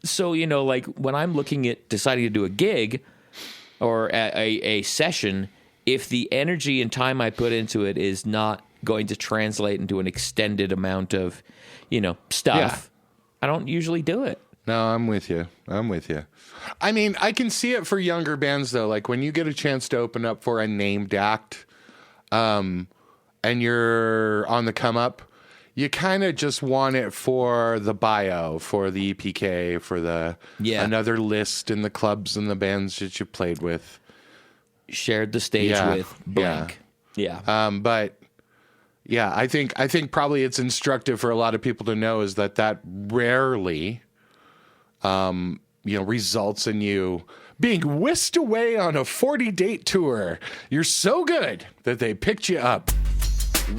So, like when I'm looking at deciding to do a gig or a session, if the energy and time I put into it is not going to translate into an extended amount of, stuff, I don't usually do it. No, I'm with you. I mean, I can see it for younger bands, though. Like when you get a chance to open up for a named act and you're on the come up, you kind of just want it for the bio, for the EPK, for the another list in the clubs and the bands that you played with. Shared the stage with blank. Yeah. But yeah, I think probably it's instructive for a lot of people to know is that rarely results in you being whisked away on a 40-date tour. You're so good that they picked you up.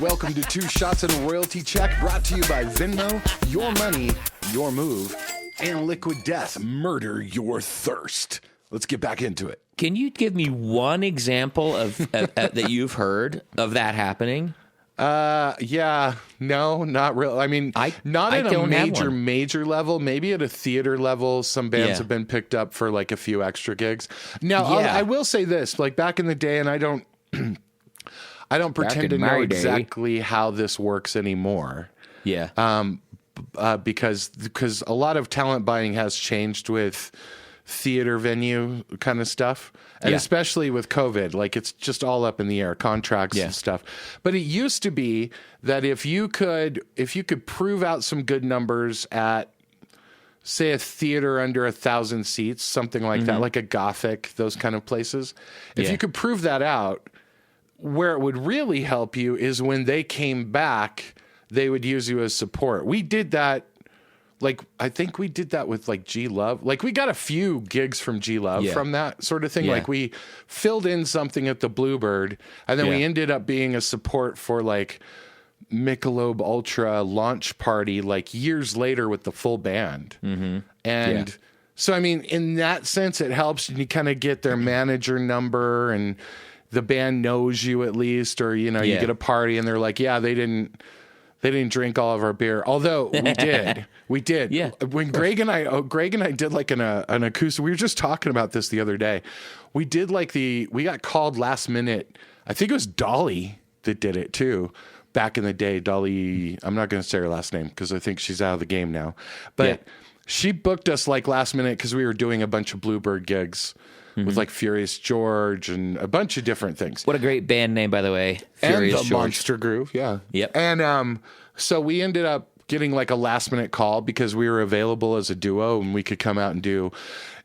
Welcome to 2 Shots and a Royalty Check, brought to you by Venmo, Your Money, Your Move, and Liquid Death, Murder Your Thirst. Let's get back into it. Can you give me one example of that you've heard of that happening? No, not really. I mean, not at a major level. Maybe at a theater level, some bands have been picked up for like a few extra gigs. Now, I will say this: like back in the day, and I don't pretend to know exactly how this works anymore. Yeah. Because a lot of talent buying has changed with theater venue kind of stuff. And especially with COVID, like it's just all up in the air, contracts and stuff. But it used to be that if you could prove out some good numbers at, say, a theater under 1,000 seats, something like that, like a Gothic, those kind of places, if you could prove that out, where it would really help you is when they came back, they would use you as support. We did that. Like, I think we did that with like G Love. Like we got a few gigs from G Love from that sort of thing. Yeah. Like we filled in something at the Bluebird and then we ended up being a support for like Michelob Ultra launch party, like years later with the full band. Mm-hmm. And so, I mean, in that sense, it helps you kind of get their manager number and the band knows you at least, or, you get a party and they're like, they didn't drink all of our beer. Although we did. We did. Yeah. When Greg and I did like an acoustic, we were just talking about this the other day. We did like we got called last minute. I think it was Dolly that did it too. Back in the day, Dolly, I'm not going to say her last name because I think she's out of the game now. But she booked us like last minute because we were doing a bunch of Bluebird gigs with like Furious George and a bunch of different things. What a great band name, by the way. Furious and the George. Monster Groove, yeah. Yep. And so we ended up getting like a last minute call because we were available as a duo and we could come out and do.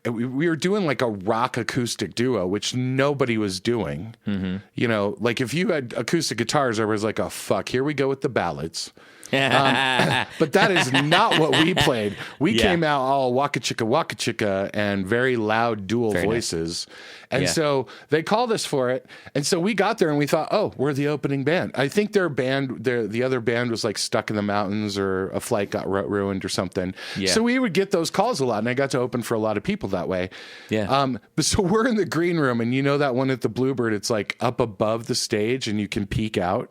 And we were doing like a rock acoustic duo, which nobody was doing. Mm-hmm. Like if you had acoustic guitars, I was like, oh fuck, here we go with the ballads. But that is not what we played. We came out all waka chicka and very loud dual voices. Nice. And so they called us for it. And so we got there and we thought, oh, we're the opening band. I think the other band was like stuck in the mountains or a flight got ruined or something. Yeah. So we would get those calls a lot and I got to open for a lot of people that way. Yeah. But so we're in the green room and that one at the Bluebird, it's like up above the stage and you can peek out.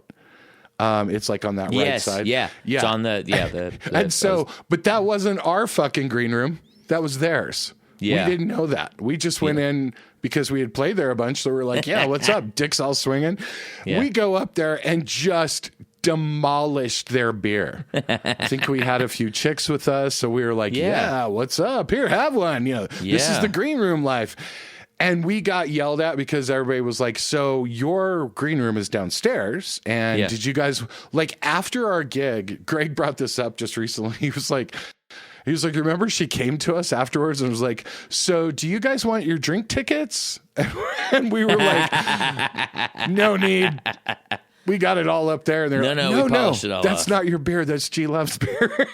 It's like on that right side. Yeah. It's on the and so, but that wasn't our fucking green room. That was theirs. Yeah. We didn't know that. We just went in because we had played there a bunch. So we're like, what's up? Dick's all swinging. Yeah. We go up there and just demolished their beer. I think we had a few chicks with us. So we were like, what's up? Here, have one. This is the green room life. And we got yelled at because everybody was like, so your green room is downstairs. And did you guys, like after our gig, Greg brought this up just recently. He was like, remember she came to us afterwards and was like, so do you guys want your drink tickets? And we were like, no need. We got it all up there. And they're we polished it all that's off. Not your beer. That's G Love's beer.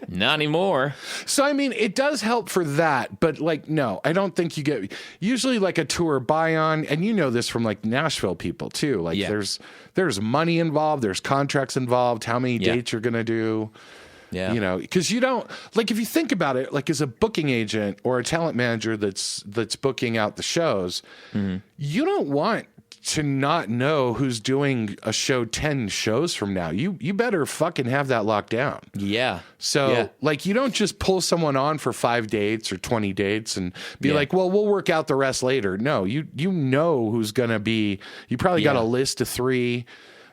Not anymore. So, I mean, it does help for that, but like, no, I don't think you get usually like a tour buy on. And this from like Nashville people too. Like there's money involved. There's contracts involved. How many dates you're going to do. Yeah. Because you don't like if you think about it, like as a booking agent or a talent manager that's booking out the shows, you don't want to not know who's doing a show 10 shows from now. You better fucking have that locked down. Yeah. So like, you don't just pull someone on for 5 dates or 20 dates and be like, well, we'll work out the rest later. No, you know who's going to be, you probably got a list of 3,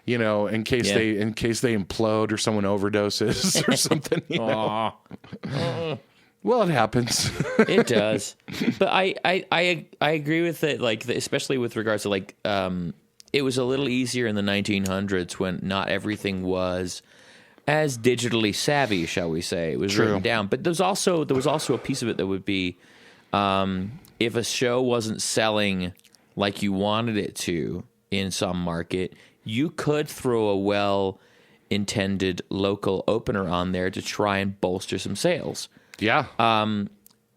you know, in case they implode or someone overdoses or something, you know. Well, it happens. It does, but I agree with it. Like, especially with regards to like, it was a little easier in the 1900s when not everything was as digitally savvy, shall we say? It was written down, but there was also a piece of it that would be, if a show wasn't selling like you wanted it to in some market, you could throw a well-intended local opener on there to try and bolster some sales. Yeah.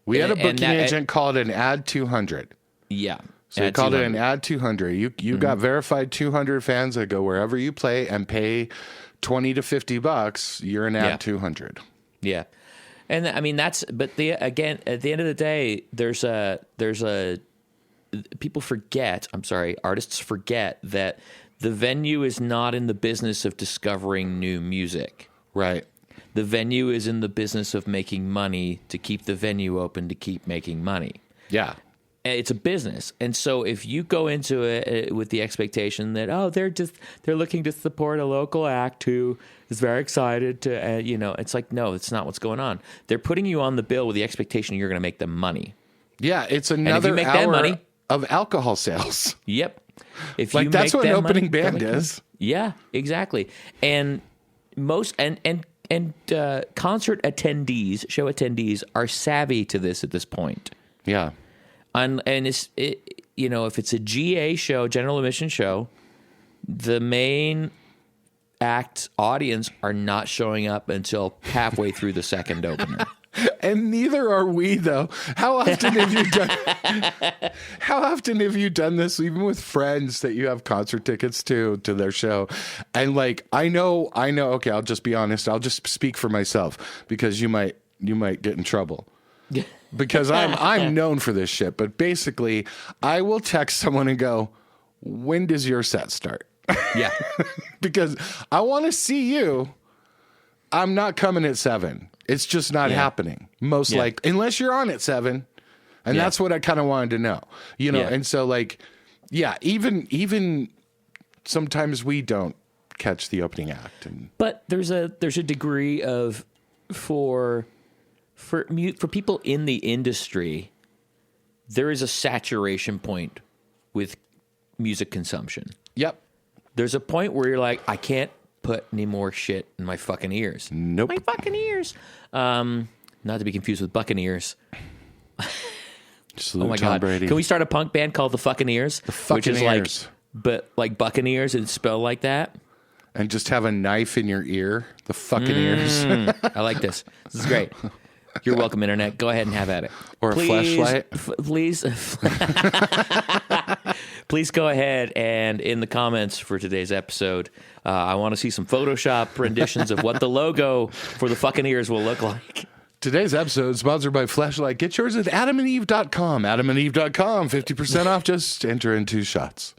We had a booking agent called an Ad 200. Yeah. So they called it an Ad 200. You got verified 200 fans that go wherever you play and pay $20 to $50. You're an Ad 200. Yeah. And I mean, again, at the end of the day, artists forget that the venue is not in the business of discovering new music. Right. The venue is in the business of making money to keep the venue open, to keep making money. Yeah. It's a business. And so if you go into it with the expectation that, they're looking to support a local act who is very excited to, it's like, no, it's not what's going on. They're putting you on the bill with the expectation you're going to make them money. Yeah. It's another hour of alcohol sales. Yep. That's what an opening band is. Yeah, exactly. And concert attendees, show attendees, are savvy to this at this point. Yeah, and if it's a GA show, general admission show, the main act audience are not showing up until halfway through the second opener. And neither are we, though. How often have you done this, even with friends that you have concert tickets to their show? And like, I know. Okay, I'll just be honest. I'll just speak for myself because you might get in trouble. Because I'm known for this shit. But basically, I will text someone and go, "When does your set start?" Yeah, because I want to see you. I'm not coming at 7. It's just not happening. Most likely, unless you're on at 7. And that's what I kind of wanted to know, And so like, even sometimes we don't catch the opening act. But there's a degree of, for people in the industry, there is a saturation point with music consumption. Yep. There's a point where you're like, I can't put any more shit in my fucking ears. Nope. My fucking ears. Not to be confused with Buccaneers. Salute oh my Tom God. Brady. Can we start a punk band called the Fucking Ears? The Fucking Ears. Like Buccaneers and spelled like that? And just have a knife in your ear. The Fucking Ears. I like this. This is great. You're welcome, Internet. Go ahead and have at it. Or a flashlight. Please go ahead and in the comments for today's episode, I want to see some Photoshop renditions of what the logo for the Fucking Ears will look like. Today's episode is sponsored by Flashlight. Get yours at adamandeve.com. Adamandeve.com. 50% off. Just enter in 2 shots.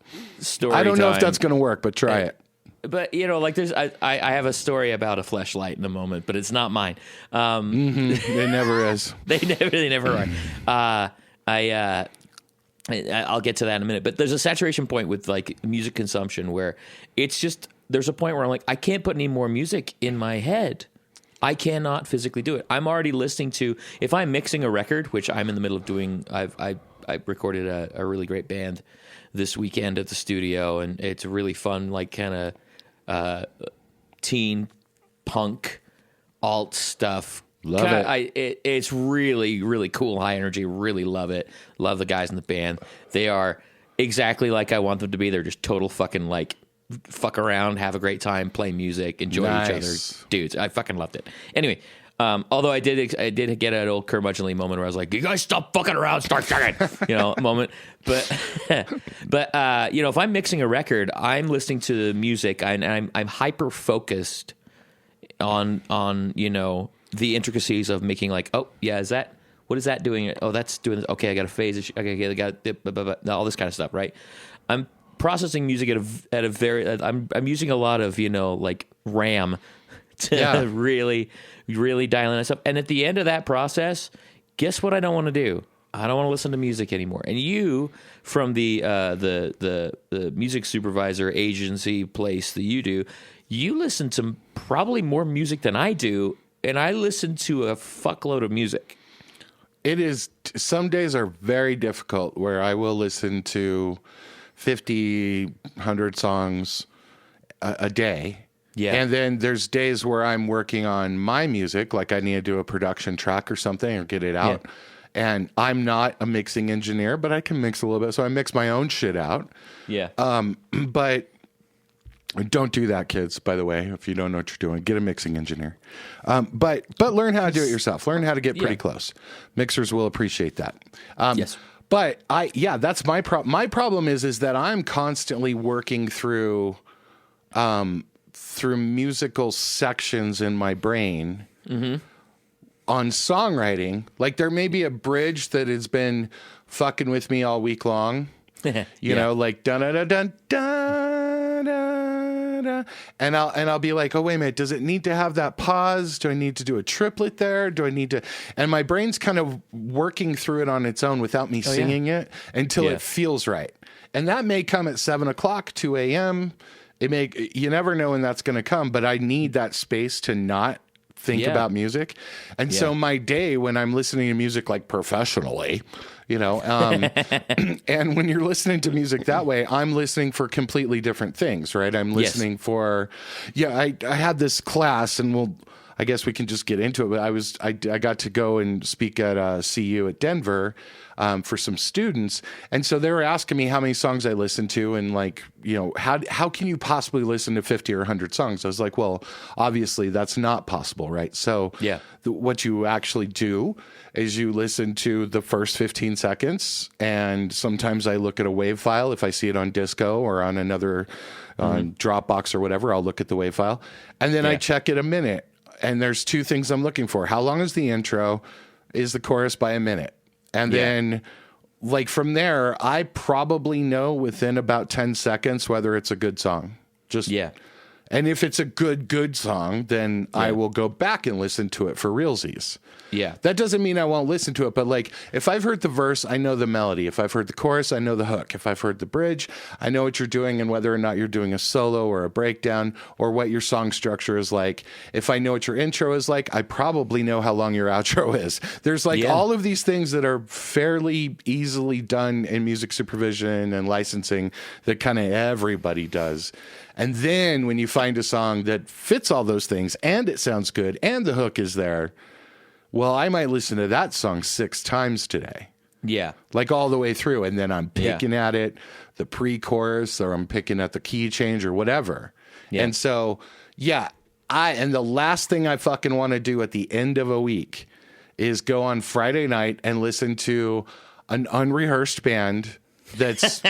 I don't know if that's going to work, but try it. But, there's I have a story about a fleshlight in a moment, but it's not mine. It never is. They never are. I'll get to that in a minute. But there's a saturation point with, like, music consumption where it's just, there's a point where I'm like, I can't put any more music in my head. I cannot physically do it. I'm already listening to, if I'm mixing a record, which I'm in the middle of doing, I recorded a really great band this weekend at the studio, and it's really fun, like, kind of teen punk alt stuff. Love it. It's really, really cool, high energy. Really love it. Love the guys in the band. They are exactly like I want them to be. They're just total fucking, like, fuck around, have a great time, play music, enjoy each other. Dudes, I fucking loved it. Anyway, although I did get an old curmudgeonly moment where I was like, you guys stop fucking around, start singing, moment. But if I'm mixing a record, I'm listening to the music and I'm hyper focused on the intricacies of making, like, oh yeah, what is that doing? Oh, that's doing this. Okay, I got a phase. Okay, I got all this kind of stuff, right? processing music at a very. I'm using a lot of like RAM to really dial in this up. And at the end of that process, guess what I don't want to do? I don't want to listen to music anymore. And you, from the music supervisor agency place that you do, you listen to probably more music than I do, and I listen to a fuckload of music. It is, some days are very difficult where I will listen to 50, 100 songs a day. Yeah. And then there's days where I'm working on my music, like I need to do a production track or something or get it out. Yeah. And I'm not a mixing engineer, but I can mix a little bit. So I mix my own shit out. Yeah. But don't do that, kids, by the way. If you don't know what you're doing, get a mixing engineer. But learn how to do it yourself. Learn how to get pretty close. Mixers will appreciate that. Yes. But that's my problem. My problem is that I'm constantly working through musical sections in my brain. Mm-hmm. On songwriting. Like there may be a bridge that has been fucking with me all week long. You know, like dun dun dun dun dun, and I'll be like, oh wait a minute, does it need to have that pause? Do I need to do a triplet there? Do I need to? And my brain's kind of working through it on its own without me singing it until it feels right. And that may come at 7:00, 2 a.m. You never know when that's going to come, but I need that space to not think about music. And so my day when I'm listening to music like professionally, and when you're listening to music that way, I'm listening for completely different things, right? I'm listening for, I had this class and I guess we can just get into it, but I got to go and speak at CU at Denver for some students. And so they were asking me how many songs I listened to and how can you possibly listen to 50 or 100 songs? I was like, well, obviously that's not possible, right? So what you actually do is you listen to the first 15 seconds, and sometimes I look at a WAV file. If I see it on Disco or on another on Dropbox or whatever, I'll look at the WAV file. And then I check it a minute. And there's two things I'm looking for. How long is the intro? Is the chorus by a minute? And then, from there, I probably know within about 10 seconds whether it's a good song. And if it's a good song, then I will go back and listen to it for realsies. Yeah. That doesn't mean I won't listen to it, but if I've heard the verse, I know the melody. If I've heard the chorus, I know the hook. If I've heard the bridge, I know what you're doing and whether or not you're doing a solo or a breakdown or what your song structure is like. If I know what your intro is like, I probably know how long your outro is. There's all of these things that are fairly easily done in music supervision and licensing that kind of everybody does. And then when you find a song that fits all those things and it sounds good and the hook is there, well, I might listen to that song 6 times today. Yeah. All the way through. And then I'm picking at it, the pre-chorus, or I'm picking at the key change or whatever. Yeah. And so, and the last thing I fucking want to do at the end of a week is go on Friday night and listen to an unrehearsed band that's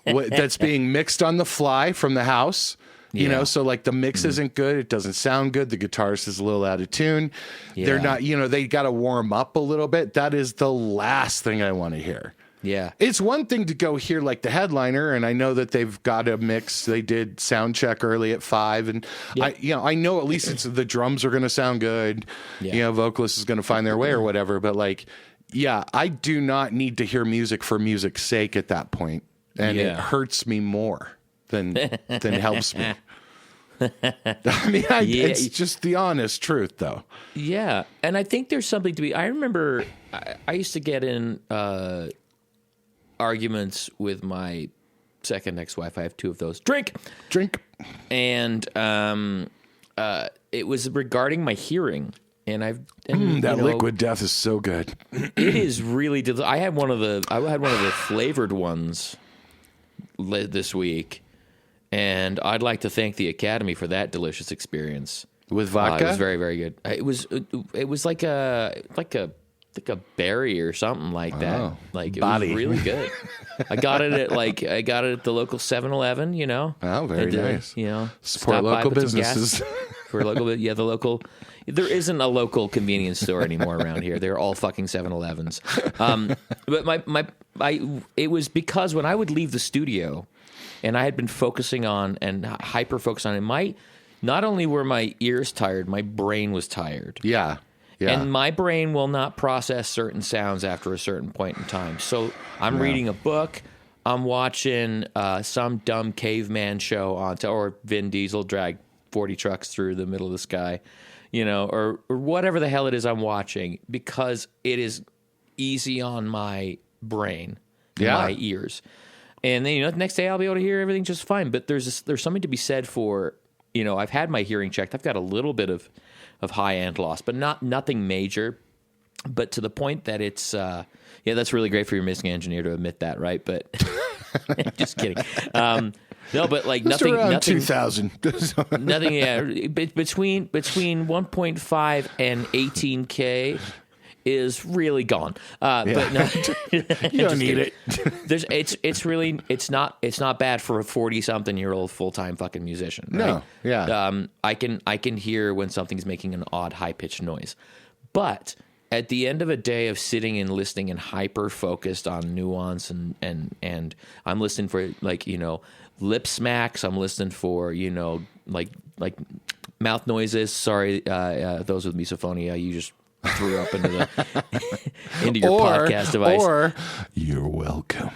that's being mixed on the fly from the house. So the mix isn't good. It doesn't sound good. The guitarist is a little out of tune. They're not, they got to warm up a little bit. That is the last thing I want to hear. Yeah. It's one thing to go hear the headliner, and I know that they've got a mix. They did sound check early at 5, and I know at least the drums are going to sound good. Yeah. Vocalist is going to find their way or whatever. But I do not need to hear music for music's sake at that point. And it hurts me more than helps me. I mean, it's just the honest truth, though. Yeah, and I think there's something to be. I remember I used to get in arguments with my second ex-wife. I have 2 of those. Drink. And it was regarding my hearing. And that liquid death is so good. It is really. I had one of the flavored ones this week, and I'd like to thank the Academy for that delicious experience with vodka. It was very, very good. It was like a berry or something like that. It was really good. I got it at the local 7-Eleven. Oh, very nice. You know, support local businesses. For a local, yeah, the local. There isn't a local convenience store anymore around here. They're all fucking 7-Elevens. But it was because when I would leave the studio, and I had been focusing on and hyper focused on it, not only were my ears tired, my brain was tired. Yeah. Yeah. And my brain will not process certain sounds after a certain point in time. So I'm reading a book. I'm watching some dumb caveman show or Vin Diesel drag 40 trucks through the middle of the sky, or whatever the hell it is I'm watching, because it is easy on my brain, my ears. And then, the next day I'll be able to hear everything just fine. But there's something to be said for, I've had my hearing checked. I've got a little bit of high end loss, but nothing major. But to the point that it's, that's really great for your mixing engineer to admit that, right? But just kidding. No, but like nothing. 2,000. Nothing. Yeah, between 1.5 and 18K is really gone. But no, you don't need it. It's not bad for a 40-something-year-old full-time fucking musician. Right? No, yeah. I can hear when something's making an odd high-pitched noise, but at the end of a day of sitting and listening and hyper-focused on nuance and I'm listening for lip smacks. I'm listening for like mouth noises. Sorry, those with misophonia, you just threw up into your podcast device. Or you're welcome.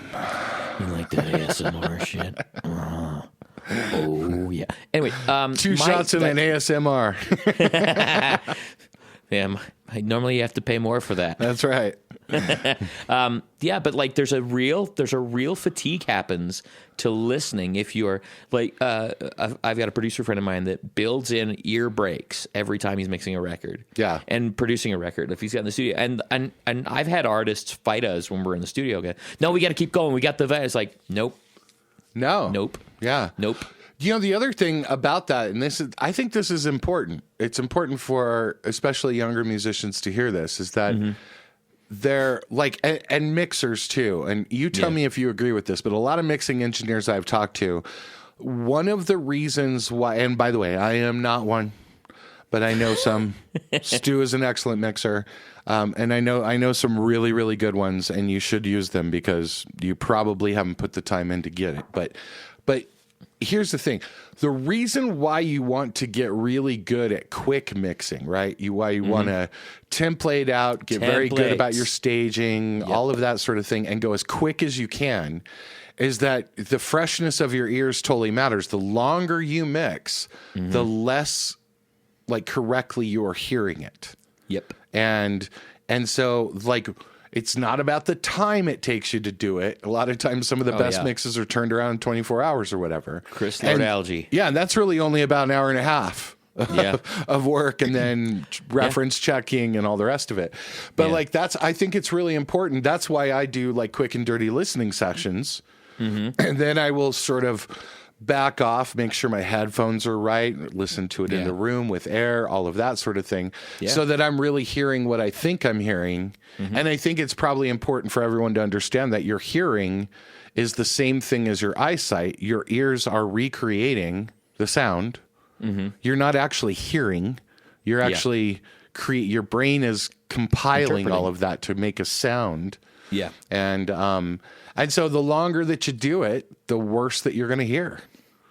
You like that ASMR shit? Oh yeah. Anyway, 2 shots in an ASMR. Yeah, normally you have to pay more for that. That's right. Yeah, but like there's a real fatigue happens to listening if you're like I've got a producer friend of mine that builds in ear breaks every time he's mixing a record. Yeah. And producing a record if he's got in the studio. And I've had artists fight us when we're in the studio. Okay, no, we got to keep going. We got the it's like nope. No. Nope. Yeah. Nope. The other thing about that, and I think this is important. It's important for especially younger musicians to hear this, is that they're like, and mixers too. And you tell me if you agree with this, but a lot of mixing engineers I've talked to, one of the reasons why, and by the way, I am not one, but I know some. Stu is an excellent mixer. And I know some really, really good ones, and you should use them because you probably haven't put the time in to get it. But here's the thing. The reason why you want to get really good at quick mixing, right? Why you want to template out, get very good about your staging, all of that sort of thing, and go as quick as you can, is that the freshness of your ears totally matters. The longer you mix, the less correctly you're hearing it. Yep. And so it's not about the time it takes you to do it. A lot of times some of the best mixes are turned around in 24 hours or whatever. Chris Lord Algae. Yeah, and that's really only about an hour and a half of work and then reference checking and all the rest of it. But I think it's really important. That's why I do quick and dirty listening sessions. And then I will sort of back off, make sure my headphones are right, listen to it in the room with air, all of that sort of thing, so that I'm really hearing what I think I'm hearing. And I think it's probably important for everyone to understand that your hearing is the same thing as your eyesight. Your ears are recreating the sound. You're not actually hearing. You're actually your brain is compiling all of that to make a sound. Yeah. And so the longer that you do it, the worse that you're going to hear.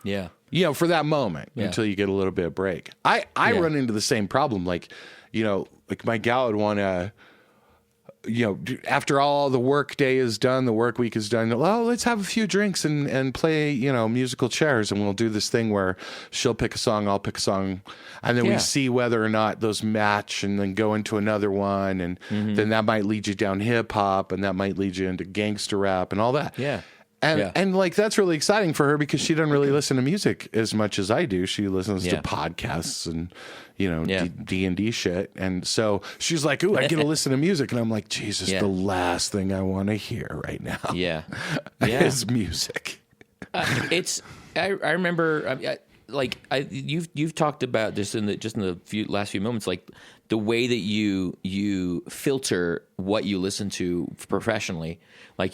Yeah. For that moment until you get a little bit of break. I run into the same problem. My gal would want to, after all the work day is done, the work week is done, well, let's have a few drinks and play, musical chairs. And we'll do this thing where she'll pick a song, I'll pick a song. And then we see whether or not those match and then go into another one. And then that might lead you down hip hop and that might lead you into gangster rap and all that. Yeah. And that's really exciting for her because she doesn't really listen to music as much as I do. She listens to podcasts and, D&D shit. And so she's like, ooh, I get to listen to music. And I'm like, Jesus, the last thing I want to hear right now is music. I remember, you've talked about this in the last few moments, the way that you filter what you listen to professionally.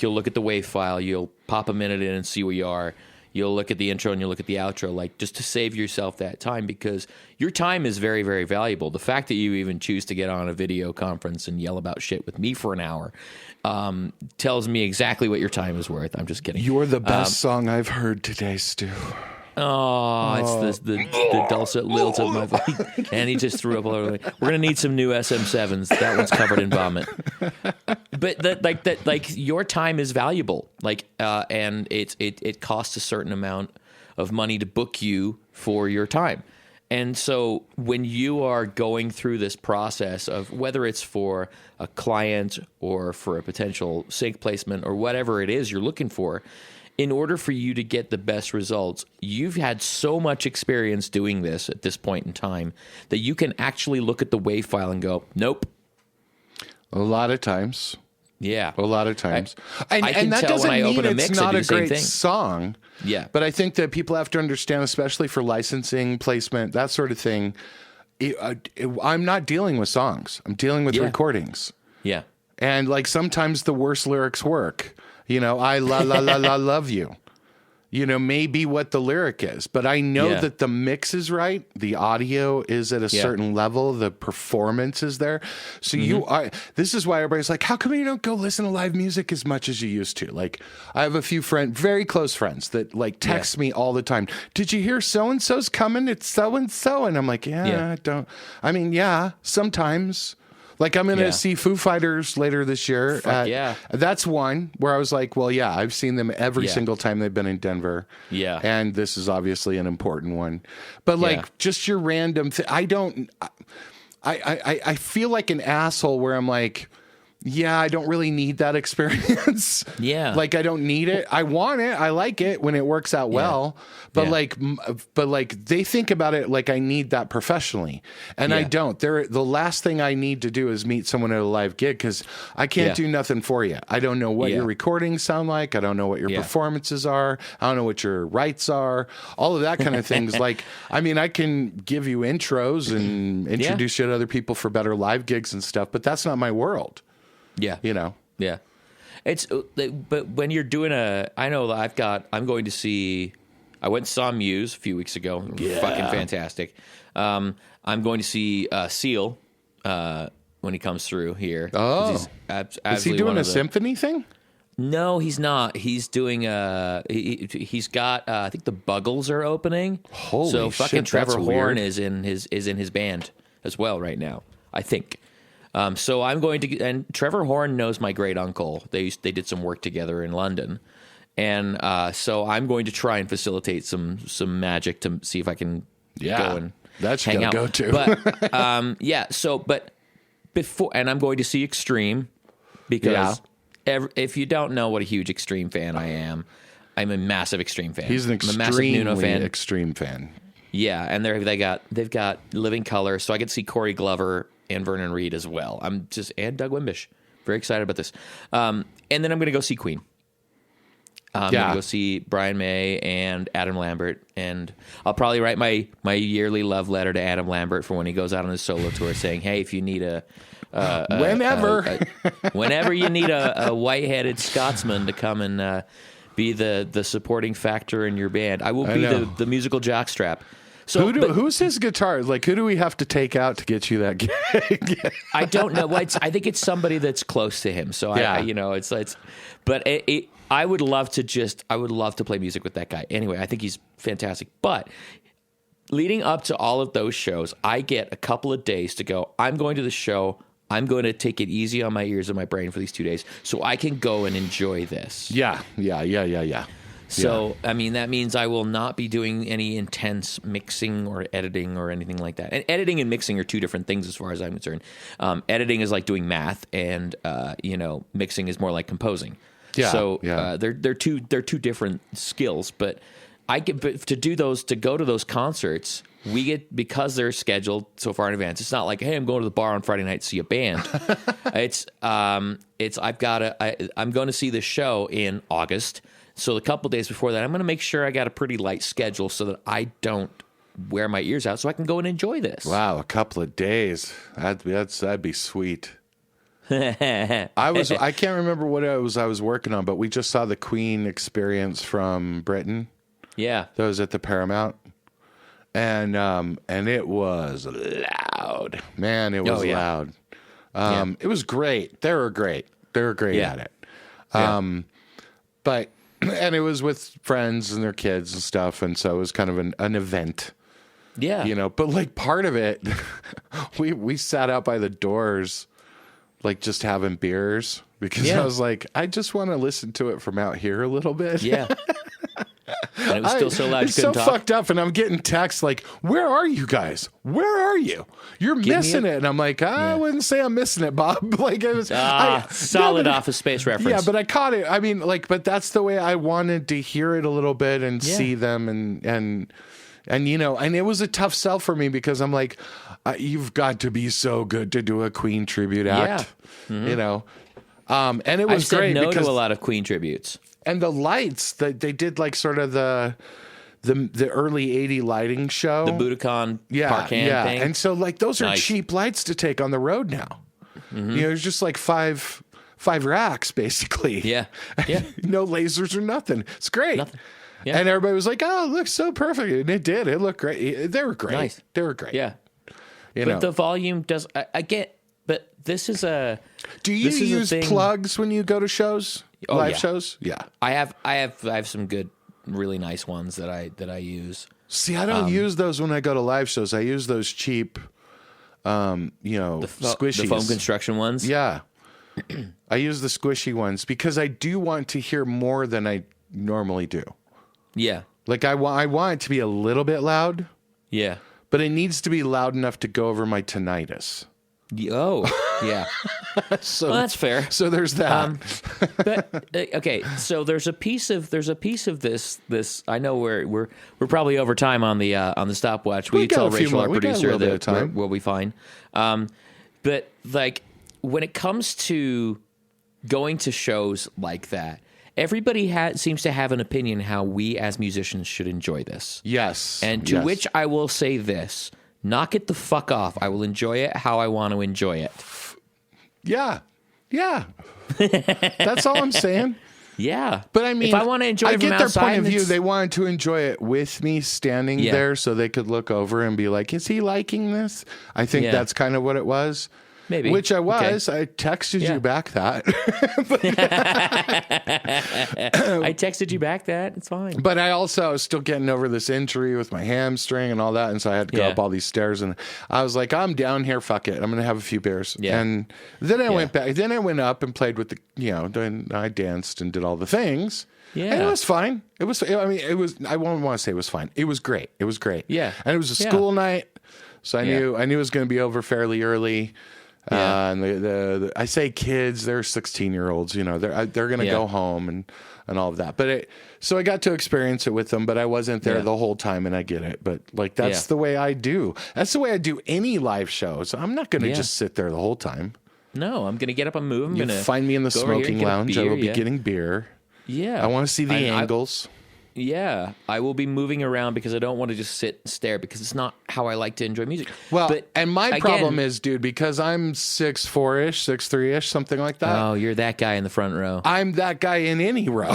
You'll look at the WAV file, you'll pop a minute in and see where you are. you'll look at the intro and you'll look at the outro, like just to save yourself that time, because your time is very, very valuable. The fact that you even choose to get on a video conference and yell about shit with me for an hour tells me exactly what your time is worth. I'm just kidding. You're the best song I've heard today, Stu. It's the dulcet lilt of my voice. And he just threw up all over me. We're going to need some new SM7s. That one's covered in vomit. But your time is valuable. And it costs a certain amount of money to book you for your time. And so when you are going through this process of whether it's for a client or for a potential sync placement or whatever it is you're looking for, in order for you to get the best results, you've had so much experience doing this at this point in time that you can actually look at the WAV file and go, nope. A lot of times. Yeah. A lot of times. I can that tell doesn't when I mean open a it's mix, not I do a the same great thing. song. Yeah. But I think that people have to understand, especially for licensing, placement, that sort of thing, I'm not dealing with songs. I'm dealing with recordings. Yeah. And like sometimes the worst lyrics work. I love you. May be what the lyric is, but I know that the mix is right. The audio is at a certain level. The performance is there. So this is why everybody's like, how come you don't go listen to live music as much as you used to? Like, I have a few very close friends that like text me all the time. Did you hear so-and-so's coming? It's so-and-so. And I'm like, sometimes. Like, I'm going to see Foo Fighters later this year. That's one where I was like, well, I've seen them every single time they've been in Denver. Yeah. And this is obviously an important one. But, just your random I feel like an asshole where I'm like, I don't really need that experience. Yeah. Like, I don't need it. I want it. I like it when it works out well. But they think about it like I need that professionally. And I don't. The last thing I need to do is meet someone at a live gig because I can't do nothing for you. I don't know what your recordings sound like. I don't know what your performances are. I don't know what your rights are. All of that kind of things. I can give you intros and introduce you to other people for better live gigs and stuff, but that's not my world. Yeah. Yeah. But when you're doing I'm going to see, I went and saw Muse a few weeks ago. Yeah. Fucking fantastic. I'm going to see Seal when he comes through here. Oh. Is he doing a symphony thing? No, he's not. He's doing he's got I think the Buggles are opening. Holy so fucking shit, Trevor that's Horn weird. is in his band as well right now, I think. So I'm going to, and Trevor Horn knows my great uncle. They did some work together in London, and so I'm going to try and facilitate some magic to see if I can go and hang out. Go to. But but before, and I'm going to see Extreme because if you don't know what a huge Extreme fan I am, I'm a massive Extreme fan. He's an extremely Extreme fan. Yeah, and they've got Living Color, so I get to see Corey Glover and Vernon Reid as well. And Doug Wimbish. Very excited about this. And then I'm going to go see Queen. I'm going to go see Brian May and Adam Lambert. And I'll probably write my yearly love letter to Adam Lambert for when he goes out on his solo tour saying, hey, if you need whenever you need a white-headed Scotsman to come and be the supporting factor in your band, I will be the musical jockstrap. So who's his guitar? Like, who do we have to take out to get you that gig? I don't know. I think it's somebody that's close to him. So I would love to play music with that guy. Anyway, I think he's fantastic. But leading up to all of those shows, I get a couple of days to go. I'm going to the show. I'm going to take it easy on my ears and my brain for these 2 days so I can go and enjoy this. Yeah. So, I mean, that means I will not be doing any intense mixing or editing or anything like that. And editing and mixing are two different things as far as I'm concerned. Editing is like doing math, and mixing is more like composing. Yeah. So they're two different skills. But to go to those concerts, we get, because they're scheduled so far in advance. It's not like, hey, I'm going to the bar on Friday night to see a band. I'm going to see this show in August. So a couple days before that, I'm going to make sure I got a pretty light schedule so that I don't wear my ears out, so I can go and enjoy this. Wow, a couple of days. That'd be sweet. I can't remember what I was working on, but we just saw the Queen Experience from Britain. Yeah. That was at the Paramount. And it was loud. Man, it was loud. It was great. They were great. They were great at it. But and it was with friends and their kids and stuff, and so it was kind of an event. Yeah. You know, but like part of it, we sat out by the doors, like just having beers because I was like, I just want to listen to it from out here a little bit. Yeah. And it was still so loud you it's couldn't so talk. fucked up, and I'm getting texts like, "Where are you guys? Where are you? You're missing it." And I'm like, I wouldn't say I'm missing it, Bob. Like it was solid Office Space reference. Yeah, but I caught it. I mean, like, but that's the way I wanted to hear it a little bit and see them, and you know, and it was a tough sell for me because I'm like, you've got to be so good to do a Queen tribute act, you know, and it was I've great said no because to a lot of Queen tributes. And the lights that they did, like sort of the early 80 lighting show, The Budokan Parkan thing. And so like those are cheap lights to take on the road now. You know, it's just like five racks basically. Yeah. No lasers or nothing. It's great. Nothing. Yeah. And everybody was like, "Oh, it looks so perfect," and it did. It looked great. They were great. Nice. They were great. Yeah. You but know, the volume does. I get. But this is a. Do you use plugs when you go to shows? Live shows? Yeah. I have some good, really nice ones that I use. See, I don't use those when I go to live shows. I use those cheap, you know, squishies. The foam construction ones? Yeah. I use the squishy ones because I do want to hear more than I normally do. Yeah. Like I want it to be a little bit loud. Yeah. But it needs to be loud enough to go over my tinnitus. Oh, yeah. So well, that's fair. So there's that. But okay, so there's a piece of this. I know we're probably over time on the stopwatch. We tell Rachel, our producer, that we'll be fine. But like when it comes to going to shows like that, everybody seems to have an opinion how we as musicians should enjoy this. Yes. And to which I will say this. Knock it the fuck off. I will enjoy it how I want to enjoy it. Yeah. Yeah. That's all I'm saying. Yeah. But I mean, if I want to enjoy it I get from their outside, point of view. They wanted to enjoy it with me standing there so they could look over and be like, is he liking this? I think that's kind of what it was. Maybe. Which I was. Okay. I texted you back that. I texted you back that. It's fine. But I also was still getting over this injury with my hamstring and all that. And so I had to go up all these stairs. And I was like, I'm down here. Fuck it. I'm going to have a few beers. Yeah. And then I went back. Then I went up and played with the, you know, I danced and did all the things. Yeah. And it was fine. It was, I mean, it was, I won't want to say it was fine. It was great. It was great. Yeah. And it was a school night. So I knew it was going to be over fairly early. Yeah. And I say kids, they're 16-year-olds, you know, they're going to go home and all of that. But so I got to experience it with them, but I wasn't there the whole time, and I get it. But like, that's the way I do. That's the way I do any live shows. I'm not going to just sit there the whole time. No, I'm going to get up and move. I'm going to find me in the smoking lounge. I will be getting beer. Yeah. I want to see the angles. Yeah, I will be moving around because I don't want to just sit and stare because it's not how I like to enjoy music. Well, and my problem is, dude, because I'm 6'4"-ish, 6'3"-ish, something like that. Oh, you're that guy in the front row. I'm that guy in any row.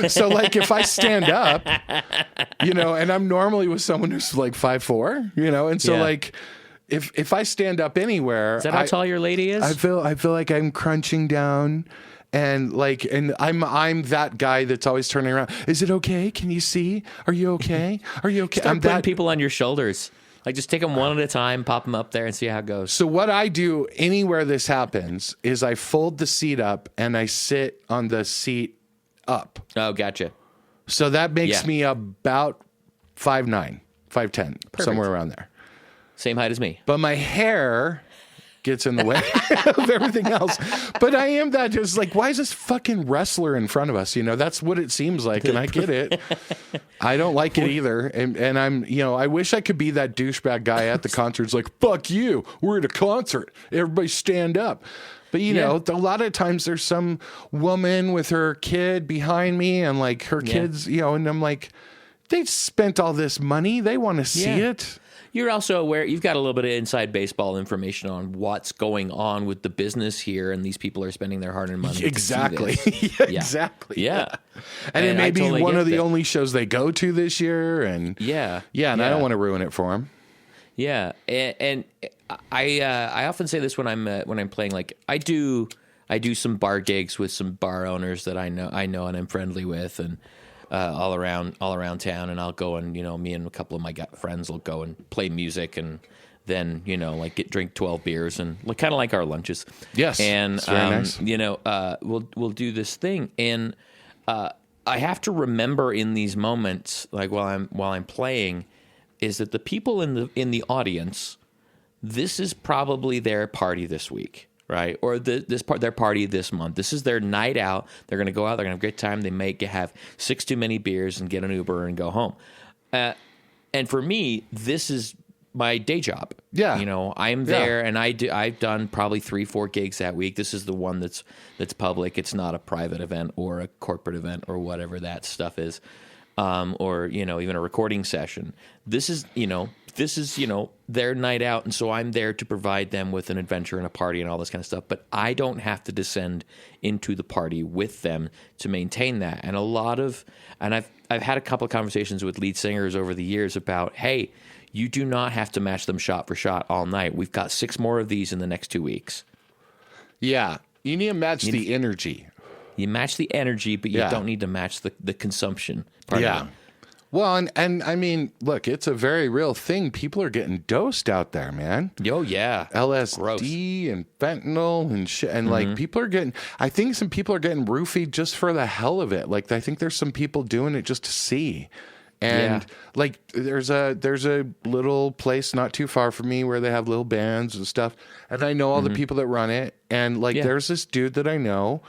So, like, if I stand up, you know, and I'm normally with someone who's like 5'4", you know, and so like, if I stand up anywhere, is that how tall your lady is? I feel like I'm crunching down. And like, and I'm that guy that's always turning around. Is it okay? Can you see? Are you okay? Are you okay? Start putting people on your shoulders. Like, just take them one at a time, pop them up there, and see how it goes. So what I do anywhere this happens is I fold the seat up and I sit on the seat up. Oh, gotcha. So that makes me about 5'9", 5'10", somewhere around there. Same height as me. But my hair gets in the way of everything else. But I am that just like, why is this fucking wrestler in front of us? You know, that's what it seems like. And I get it. I don't like it either. And I'm, you know, I wish I could be that douchebag guy at the concerts like, fuck you. We're at a concert. Everybody stand up. But, you know, a lot of times there's some woman with her kid behind me and like her kids, you know, and I'm like, they spent all this money. They want to see it. You're also aware, you've got a little bit of inside baseball information on what's going on with the business here, and these people are spending their hard-earned money. Exactly. To see this. Exactly. Yeah. And it may be totally one of the only shows they go to this year. And I don't want to ruin it for them. Yeah. And I often say this when I'm playing, like I do some bar gigs with some bar owners that I know and I'm friendly with, and all around town, and I'll go and, me and a couple of my friends will go and play music, and then, like drink 12 beers, and kind of like our lunches. Yes. And, very nice. We'll do this thing. And, I have to remember in these moments, like while I'm playing, is that the people in the audience, this is probably their party this week. Right, or their party this month. This is their night out. They're going to go out. They're going to have a great time. They may have 6 too many beers and get an Uber and go home. And for me, this is my day job. Yeah, I'm there, and I've done probably 3-4 gigs that week. This is the one that's public. It's not a private event or a corporate event or whatever that stuff is, or even a recording session. This is their night out, and so I'm there to provide them with an adventure and a party and all this kind of stuff, but I don't have to descend into the party with them to maintain that. And I've had a couple of conversations with lead singers over the years about, hey, you do not have to match them shot for shot all night. We've got 6 more of these in the next 2 weeks. Yeah, you need to match the energy. You match the energy, but you don't need to match the consumption part of it. Well, and I mean, look, it's a very real thing. People are getting dosed out there, man. Oh, yeah. LSD and fentanyl and shit. And like I think some people are getting roofied just for the hell of it. Like, I think there's some people doing it just to see. And like, there's a little place not too far from me where they have little bands and stuff. And I know all the people that run it. And like, there's this dude that I know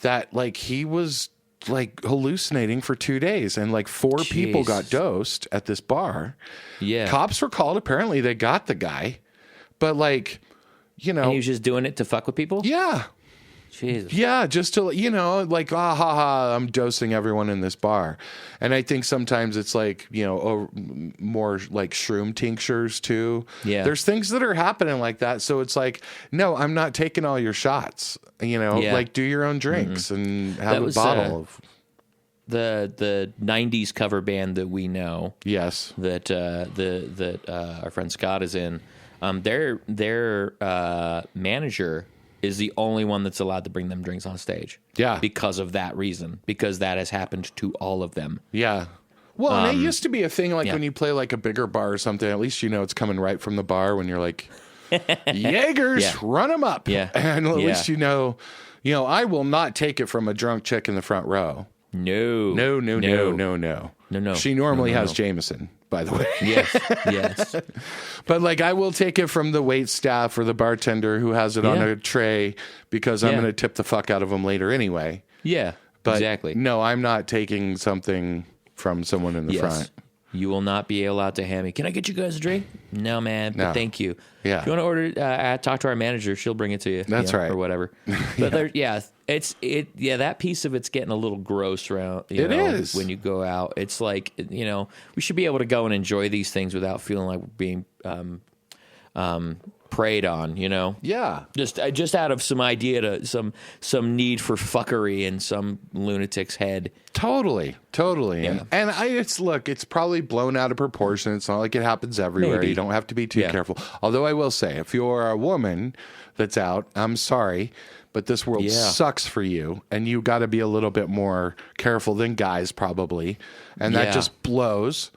that like, he was like hallucinating for 2 days, and like 4 people got dosed at this bar. Yeah. Cops were called. Apparently they got the guy, but like, and he was just doing it to fuck with people. Yeah. Jesus. Yeah, just to, like, I'm dosing everyone in this bar. And I think sometimes it's like, more like shroom tinctures too. Yeah. There's things that are happening like that. So it's like, no, I'm not taking all your shots. Like, do your own drinks and have a bottle of the 90s cover band that we know. Yes. That our friend Scott is in. Their manager is the only one that's allowed to bring them drinks on stage. Yeah. Because of that reason. Because that has happened to all of them. Yeah. Well, and it used to be a thing, like when you play like a bigger bar or something, at least it's coming right from the bar when you're like, Jaegers, run them up. Yeah. And at least I will not take it from a drunk chick in the front row. No. She normally has Jameson, by the way. Yes. But like, I will take it from the wait staff or the bartender who has it on a tray, because I'm going to tip the fuck out of them later anyway. Yeah, but exactly. No, I'm not taking something from someone in the front. You will not be allowed to hand me, can I get you guys a drink? No, man, but thank you. Yeah. If you want to order, talk to our manager. She'll bring it to you. That's right. Or whatever. But that piece of it's getting a little gross around. It is. When you go out. It's like, we should be able to go and enjoy these things without feeling like we're being preyed on, Yeah. Just out of some idea to some need for fuckery in some lunatic's head. Totally. Yeah. And it's probably blown out of proportion. It's not like it happens everywhere. Maybe. You don't have to be too careful. Although I will say, if you're a woman that's out, I'm sorry, but this world sucks for you, and you got to be a little bit more careful than guys probably. And that just blows.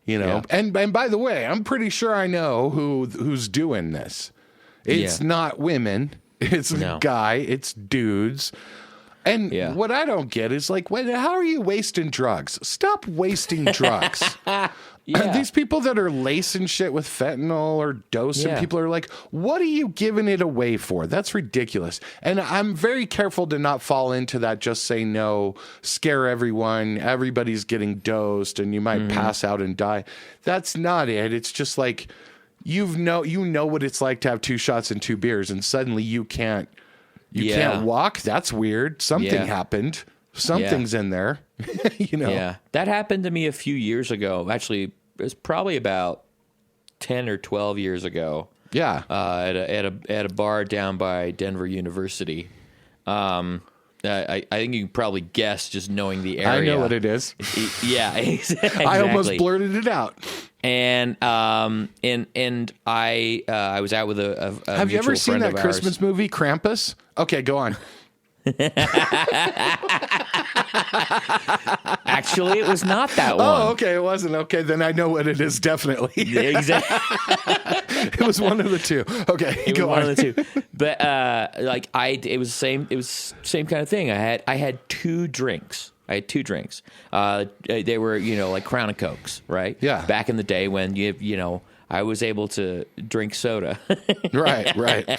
And by the way, I'm pretty sure I know who's doing this. It's not women. It's a guy. It's dudes. And what I don't get is like, how are you wasting drugs? Stop wasting drugs. These people that are lacing shit with fentanyl or dosing people are like, what are you giving it away for? That's ridiculous. And I'm very careful to not fall into that. Just say no, scare everyone. Everybody's getting dosed and you might pass out and die. That's not it. It's just like, you know what it's like to have 2 shots and 2 beers, and suddenly you can't walk. That's weird. Something happened. Something's in there, you know. Yeah, that happened to me a few years ago. Actually, it was probably about 10 or 12 years ago. Yeah. At a bar down by Denver University. I think you can probably guess just knowing the area. I know what it is. Yeah, exactly. I almost blurted it out. And I was out with a Have you ever seen that Christmas ours. movie, Krampus? Okay, go on. Actually, it was not that one. Oh, okay, it wasn't. Okay, then I know what it is, definitely. Exactly. It was one of the two. Okay, It go was on. one of the two. But it was the same kind of thing. I had two drinks. They were, like Crown and Cokes, right? Yeah. Back in the day when I was able to drink soda. Right.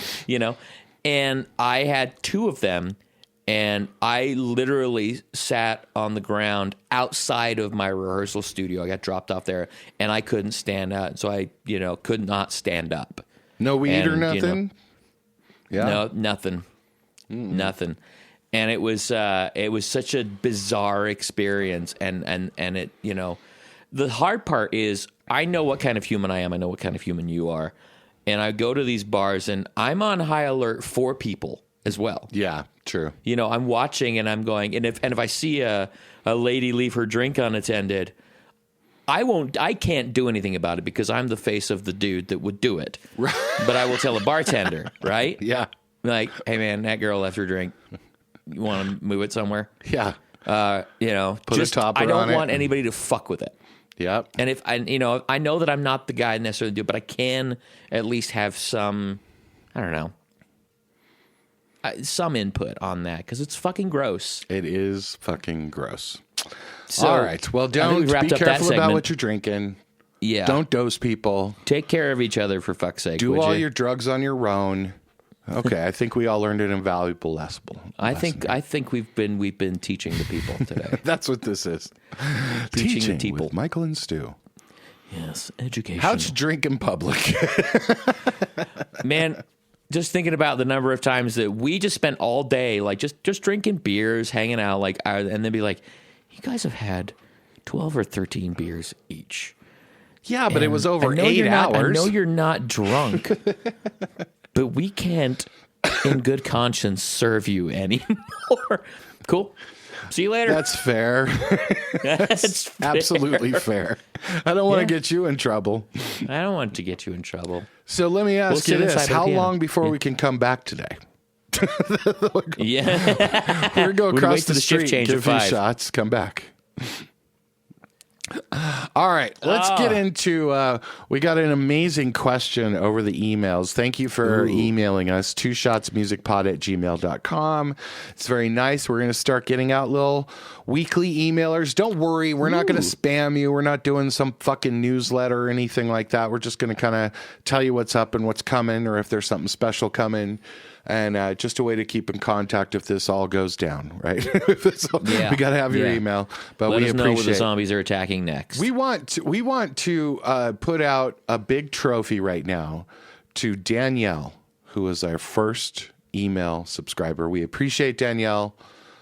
And I had two of them, and I literally sat on the ground outside of my rehearsal studio. I got dropped off there, and I couldn't stand up. So I, could not stand up. No weed or nothing? Yeah. No, nothing. Nothing. And it was such a bizarre experience. And it, the hard part is I know what kind of human I am. I know what kind of human you are. And I go to these bars, and I'm on high alert for people as well. Yeah, true. I'm watching, and I'm going, and if I see a lady leave her drink unattended, I can't do anything about it because I'm the face of the dude that would do it. Right. But I will tell a bartender, right? Yeah. Like, hey man, that girl left her drink. You want to move it somewhere? Yeah. Put a topper I don't on it. want anybody to fuck with it. Yep. And if I know that I'm not the guy necessarily to do it, but I can at least have some, I don't know, some input on that because it's fucking gross. It is fucking gross. So, all right. Well, be careful about what you're drinking. Yeah. Don't dose people. Take care of each other, for fuck's sake. Do all your drugs on your own. Okay, I think we all learned an invaluable lesson. I think we've been teaching the people today. That's what this is. Teaching the people. With Michael and Stu. Yes, education. How to drink in public. Man, just thinking about the number of times that we just spent all day like just drinking beers, hanging out, and then be like, you guys have had 12 or 13 beers each. Yeah, but it was over 8 hours. I know you're not drunk, but we can't, in good conscience, serve you anymore. Cool. See you later. That's fair. That's absolutely fair. I don't want to get you in trouble. I don't want to get you in trouble. So let me ask you this. How long before we can come back today? Yeah. We're going to go across the street, give a few shots, come back. All right, let's get into, we got an amazing question over the emails. Thank you for emailing us, 2ShotsMusicPod@gmail.com. It's very nice. We're going to start getting out little weekly emailers. Don't worry, we're not going to spam you. We're not doing some fucking newsletter or anything like that. We're just going to kind of tell you what's up and what's coming, or if there's something special coming. And just a way to keep in contact if this all goes down, right? We got to have your email, but Let we us know appreciate where the zombies are attacking next. We want to put out a big trophy right now to Danielle, who is our first email subscriber. We appreciate Danielle.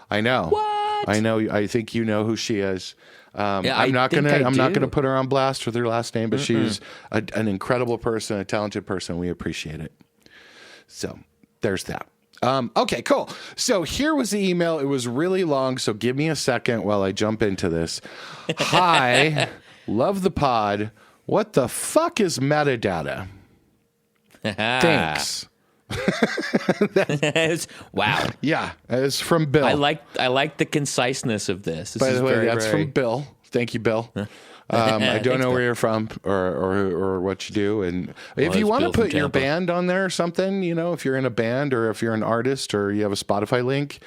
I know. What? I know. I think you know who she is. I'm not think gonna put her on blast with her last name, but she's an incredible person, a talented person. We appreciate it. So. There's that. Okay, cool. So here was the email. It was really long, so give me a second while I jump into this. Hi, love the pod. What the fuck is metadata? Thanks. Wow. Yeah, it's from Bill. I like the conciseness of this. By the way, that's from Bill. Thank you, Bill. I don't know where you're from or what you do. And if you want to put your band on there or something, if you're in a band or if you're an artist or you have a Spotify link,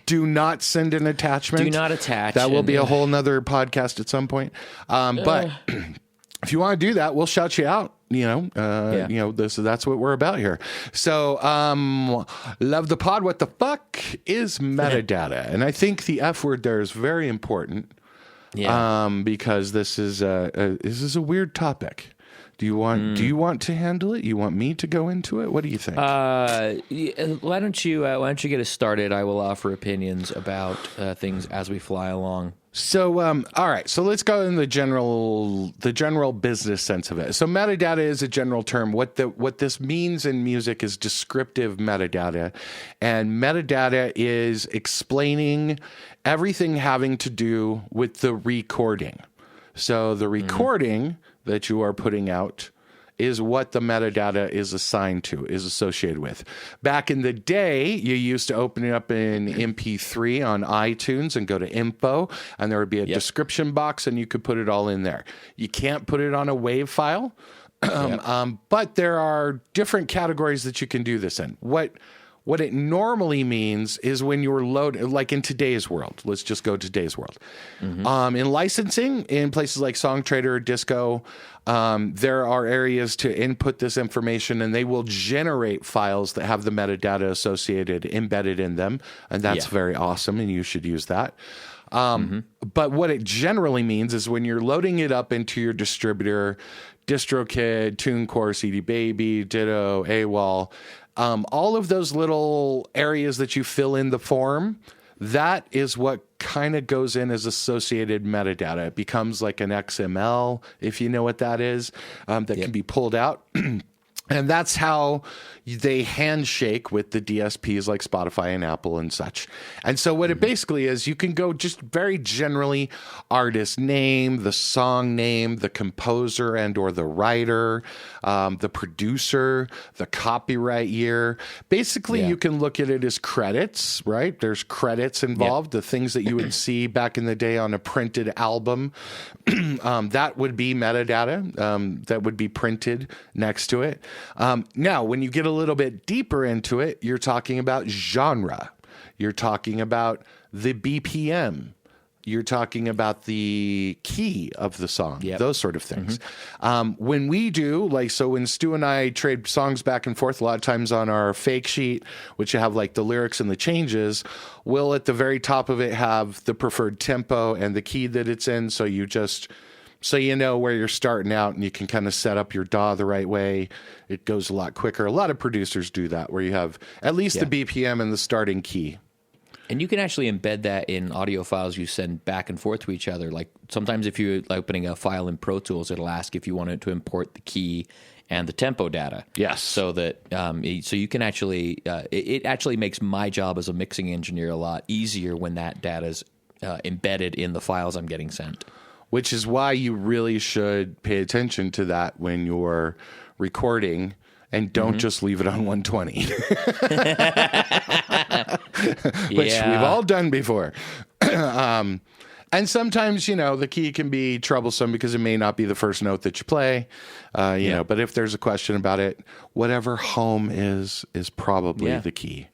do not send an attachment. Do not attach. That will be a whole nother podcast at some point. But if you want to do that, we'll shout you out. That's what we're about here. So, love the pod. What the fuck is metadata? And I think the F word there is very important. Yeah. Because this is a weird topic Do you want to handle it? You want me to go into it? What do you think? Why don't you get us started? I will offer opinions about things as we fly along. So, all right. So let's go in the general business sense of it. So metadata is a general term. What this means in music is descriptive metadata, and metadata is explaining everything having to do with the recording. So the recording that you are putting out is what the metadata is assigned to, is associated with. Back in the day, you used to open it up in MP3 on iTunes and go to info, and there would be a description box, and you could put it all in there. You can't put it on a WAV file, but there are different categories that you can do this in. What it normally means is when you're loaded, like in today's world, let's just go today's world. In licensing, in places like SongTrader or Disco, there are areas to input this information, and they will generate files that have the metadata associated, embedded in them. And that's very awesome, and you should use that. But what it generally means is when you're loading it up into your distributor, DistroKid, TuneCore, CD Baby, Ditto, AWOL, all of those little areas that you fill in the form, that is what kind of goes in as associated metadata. It becomes like an XML, if you know what that is, that can be pulled out. And that's how they handshake with the DSPs like Spotify and Apple and such. And so what it basically is, you can go just very generally artist name, the song name, the composer and or the writer, the producer, the copyright year. Basically, you can look at it as credits, right? There's credits involved, the things that you would see back in the day on a printed album. That would be metadata that would be printed next to it. Now, when you get a little bit deeper into it, you're talking about genre. You're talking about the BPM. You're talking about the key of the song, those sort of things. When we do, like, so when Stu and I trade songs back and forth, a lot of times on our fake sheet, which you have like the lyrics and the changes, we'll at the very top of it have the preferred tempo and the key that it's in. So you know where you're starting out, and you can kind of set up your DAW the right way. It goes a lot quicker. A lot of producers do that, where you have at least the BPM and the starting key. And you can actually embed that in audio files you send back and forth to each other. Like sometimes if you're opening a file in Pro Tools, it'll ask if you wanted to import the key and the tempo data. Yes. So that so you can actually it actually makes my job as a mixing engineer a lot easier when that data's embedded in the files I'm getting sent. Which is why you really should pay attention to that when you're recording, and don't just leave it on 120. Which we've all done before. And sometimes, the key can be troublesome because it may not be the first note that you play, know, but if there's a question about it, whatever home is probably the key.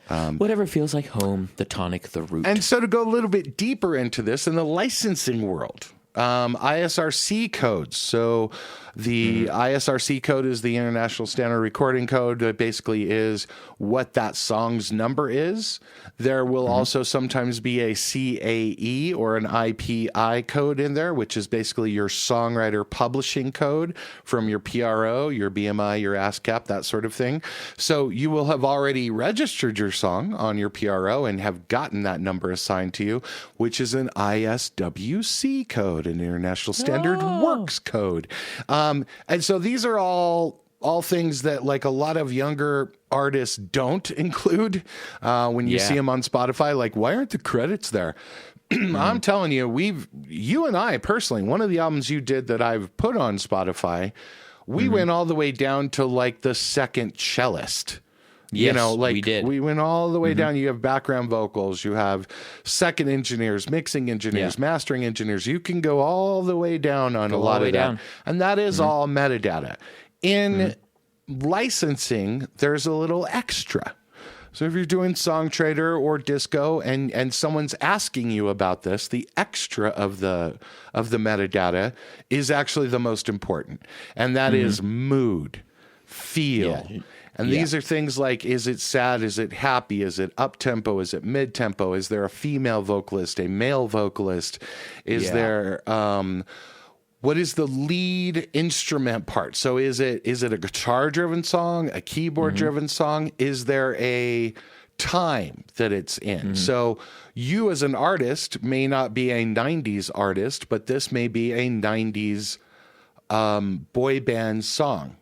Whatever feels like home, the tonic, the root. And so to go a little bit deeper into this, in the licensing world, ISRC codes. So the ISRC code is the International Standard Recording Code. That basically is what that song's number is. There will also sometimes be a CAE or an IPI code in there, which is basically your songwriter publishing code from your PRO, your BMI, your ASCAP, that sort of thing. So you will have already registered your song on your PRO and have gotten that number assigned to you, which is an ISWC code, an International Standard Works code. And so these are all things that like a lot of younger artists don't include when you see them on Spotify. Like, why aren't the credits there? I'm telling you, you and I personally, one of the albums you did that I've put on Spotify, we went all the way down to like the second cellist. Yes, we did. We went all the way down. You have background vocals, you have second engineers, mixing engineers, mastering engineers. You can go all the way down on a lot of that. And that is all metadata. In licensing, there's a little extra. So if you're doing SongTrader or Disco and someone's asking you about this, the extra of the metadata is actually the most important. And that is mood, feel. Yeah. And these are things like, is it sad? Is it happy? Is it up-tempo? Is it mid-tempo? Is there a female vocalist, a male vocalist? Is there what is the lead instrument part? So is it a guitar driven song, a keyboard driven song? Is there a time that it's in? So you as an artist may not be a 90s artist, but this may be a 90s boy band song.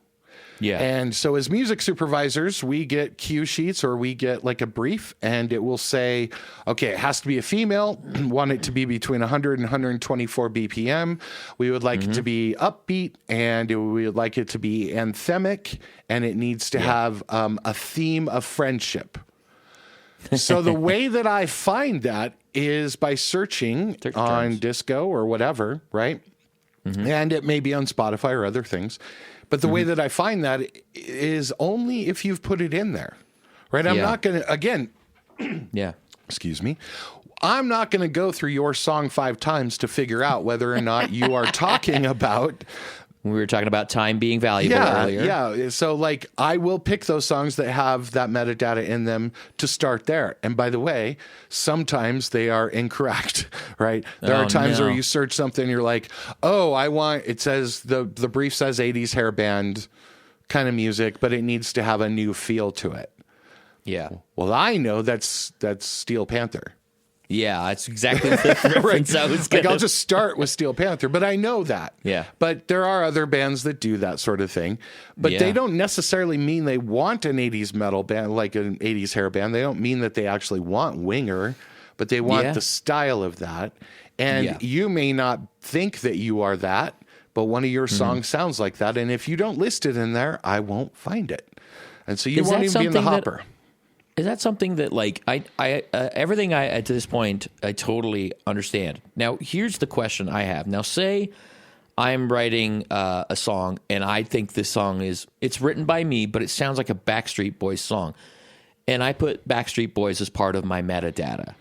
Yeah. And so as music supervisors, we get cue sheets or we get like a brief, and it will say, okay, it has to be a female, want it to be between 100 and 124 BPM. We would like it to be upbeat, and we would like it to be anthemic, and it needs to have a theme of friendship. So the way that I find that is by searching on Disco or whatever, right? And it may be on Spotify or other things. But the way that I find that is only if you've put it in there, right? I'm not going to, again, excuse me, I'm not going to go through your song 5 times to figure out whether or not you are talking about. We were talking about time being valuable earlier. Yeah. So like I will pick those songs that have that metadata in them to start there. And by the way, sometimes they are incorrect, right? There are times where you search something and you're like, oh, it says the brief says 80s hair band kind of music, but it needs to have a new feel to it. Yeah. Well, I know that's Steel Panther. Yeah, that's exactly the reference I was Like, I'll just start with Steel Panther, but I know that. Yeah. But there are other bands that do that sort of thing. But they don't necessarily mean they want an 80s metal band, like an 80s hair band. They don't mean that they actually want Winger, but they want the style of that. And you may not think that you are that, but one of your songs sounds like that. And if you don't list it in there, I won't find it. And so you won't even be in the hopper. Is that something that, like, everything to this point, I totally understand. Now, here's the question I have. Now, say I'm writing a song, and I think this song it's written by me, but it sounds like a Backstreet Boys song. And I put Backstreet Boys as part of my metadata.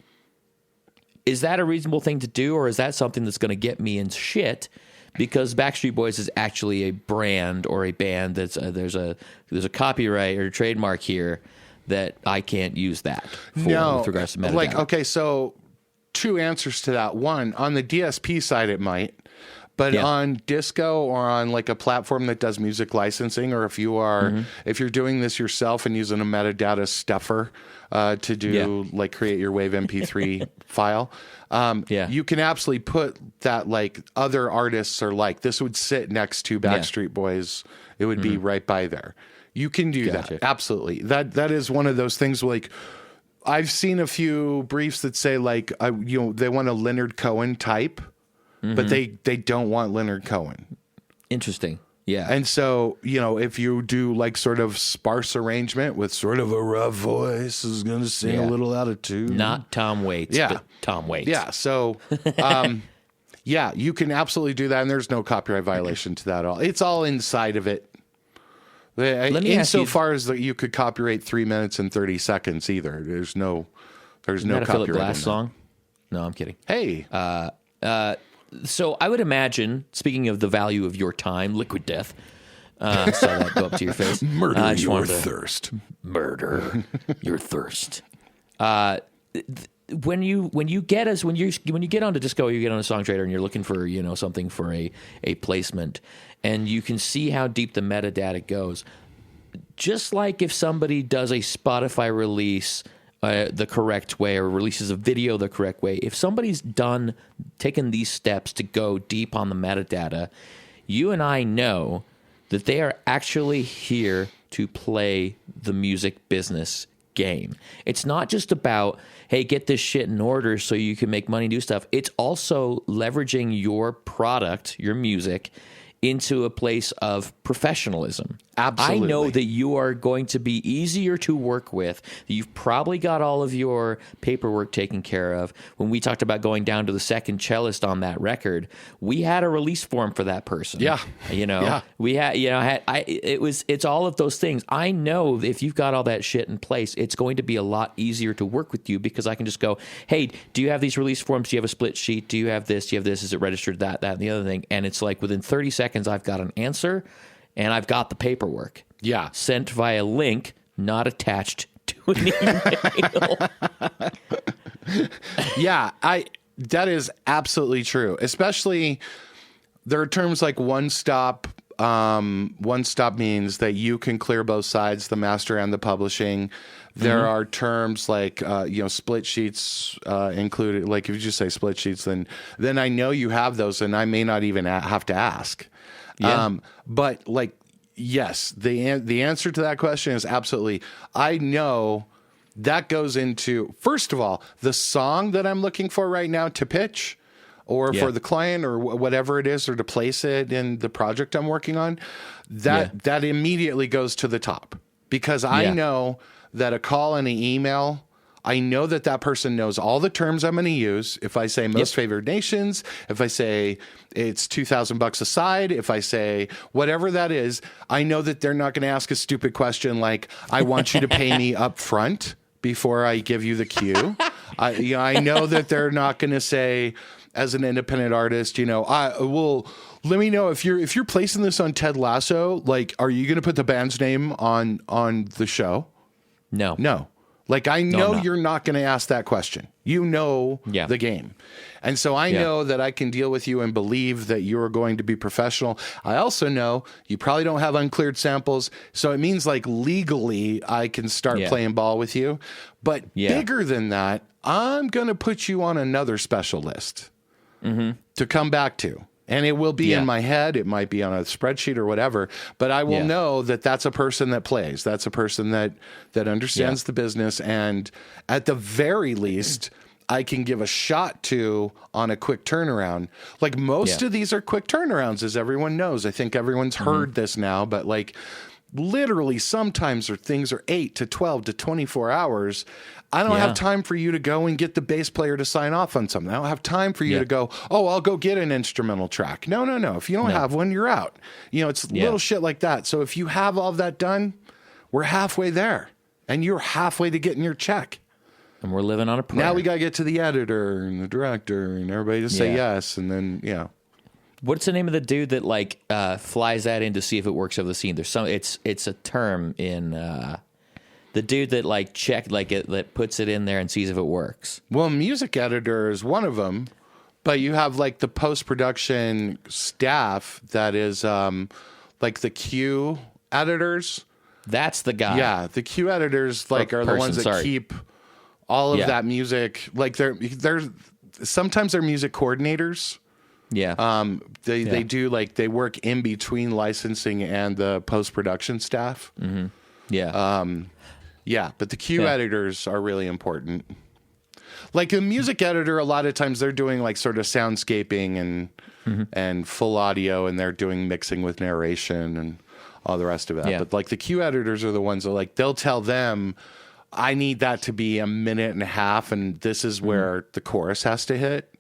Is that a reasonable thing to do, or is that something that's going to get me in shit? Because Backstreet Boys is actually a brand or a band that's there's a copyright or a trademark here that I can't use that for with regards to metadata. Like, okay, so 2 answers to that. One, on the DSP side, it might, but on Disco or on like a platform that does music licensing, or if you are if you're doing this yourself and using a metadata stuffer to do like create your Wave MP3 file, you can absolutely put that like other artists are like this would sit next to Backstreet Boys. It would be right by there. You can do that. Absolutely. That is one of those things like I've seen a few briefs that say like, they want a Leonard Cohen type, but they don't want Leonard Cohen. Interesting. Yeah. And so, if you do like sort of sparse arrangement with sort of a rough voice is going to sing a little out of tune. Not Tom Waits, but Tom Waits. Yeah. So, you can absolutely do that. And there's no copyright violation to that at all. It's all inside of it. Insofar as that you could copyright 3 minutes and 30 seconds either. There's no copyright. Philip Glass song? No, I'm kidding. Hey. So I would imagine, speaking of the value of your time, Liquid Death, saw that go up to your face. Murder your thirst. Murder your thirst. When you get onto Disco, you get on a Song Trader and you're looking for something for a placement, and you can see how deep the metadata goes. Just like if somebody does a Spotify release the correct way or releases a video the correct way, if somebody's taken these steps to go deep on the metadata, you and I know that they are actually here to play the music business game. It's not just about, hey, get this shit in order so you can make money and do stuff. It's also leveraging your product, your music, into a place of professionalism. Absolutely. I know that you are going to be easier to work with. You've probably got all of your paperwork taken care of. When we talked about going down to the second cellist on that record, we had a release form for that person. Yeah. We had, it's all of those things. I know if you've got all that shit in place, it's going to be a lot easier to work with you because I can just go, hey, do you have these release forms? Do you have a split sheet? Do you have this? Do you have this? Is it registered? That, and the other thing. And it's like within 30 seconds, I've got an answer. And I've got the paperwork. Yeah. Sent via link, not attached to an email. That is absolutely true. Especially there are terms like one stop. One stop means that you can clear both sides, the master and the publishing. There are terms like, split sheets included. Like if you just say split sheets, then I know you have those, and I may not even have to ask. Yeah. But like, yes, the answer to that question is absolutely. I know that goes into, first of all, the song that I'm looking for right now to pitch, or for the client, or whatever it is, or to place it in the project I'm working on, that immediately goes to the top, because I know that a call and an email, I know that person knows all the terms I'm going to use. If I say most favored nations, if I say it's $2,000 a side, if I say whatever that is, I know that they're not going to ask a stupid question like, I want you to pay me up front before I give you the cue. I know that they're not going to say, as an independent artist, let me know if you're placing this on Ted Lasso, like, are you going to put the band's name on the show? No. Like, I know you're not going to ask that question. The game. And so I know that I can deal with you and believe that you're going to be professional. I also know you probably don't have uncleared samples. So it means, like, legally I can start playing ball with you. But bigger than that, I'm going to put you on another special list to come back to. And it will be in my head. It might be on a spreadsheet or whatever, but I will know that that's a person that plays. That's a person that understands the business. And at the very least, I can give a shot to on a quick turnaround. Like, most of these are quick turnarounds, as everyone knows. I think everyone's heard this now, but like, literally sometimes things are 8 to 12 to 24 hours. I don't have time for you to go and get the bass player to sign off on something. I don't have time for you to go, I'll go get an instrumental track. No. If you don't have one, you're out. It's little shit like that. So if you have all of that done, we're halfway there, and you're halfway to getting your check. And we're living on a prayer. Now we got to get to the editor and the director and everybody to say yes. And then, What's the name of the dude that like flies that in to see if it works over the scene? There's it's a term in the dude that like that puts it in there and sees if it works. Well, music editor is one of them, but you have like the post-production staff that is like the Q editors. That's the guy. Yeah, the Q editors are the ones that keep all of that music. Like they're sometimes they're music coordinators. Yeah. They do they work in between licensing and the post-production staff. Mm-hmm. Yeah. But the Q editors are really important. Like a music editor, a lot of times they're doing like sort of soundscaping and full audio, and they're doing mixing with narration and all the rest of that. Yeah. But like the Q editors are the ones that they'll tell them, I need that to be a minute and a half, and this is where the chorus has to hit.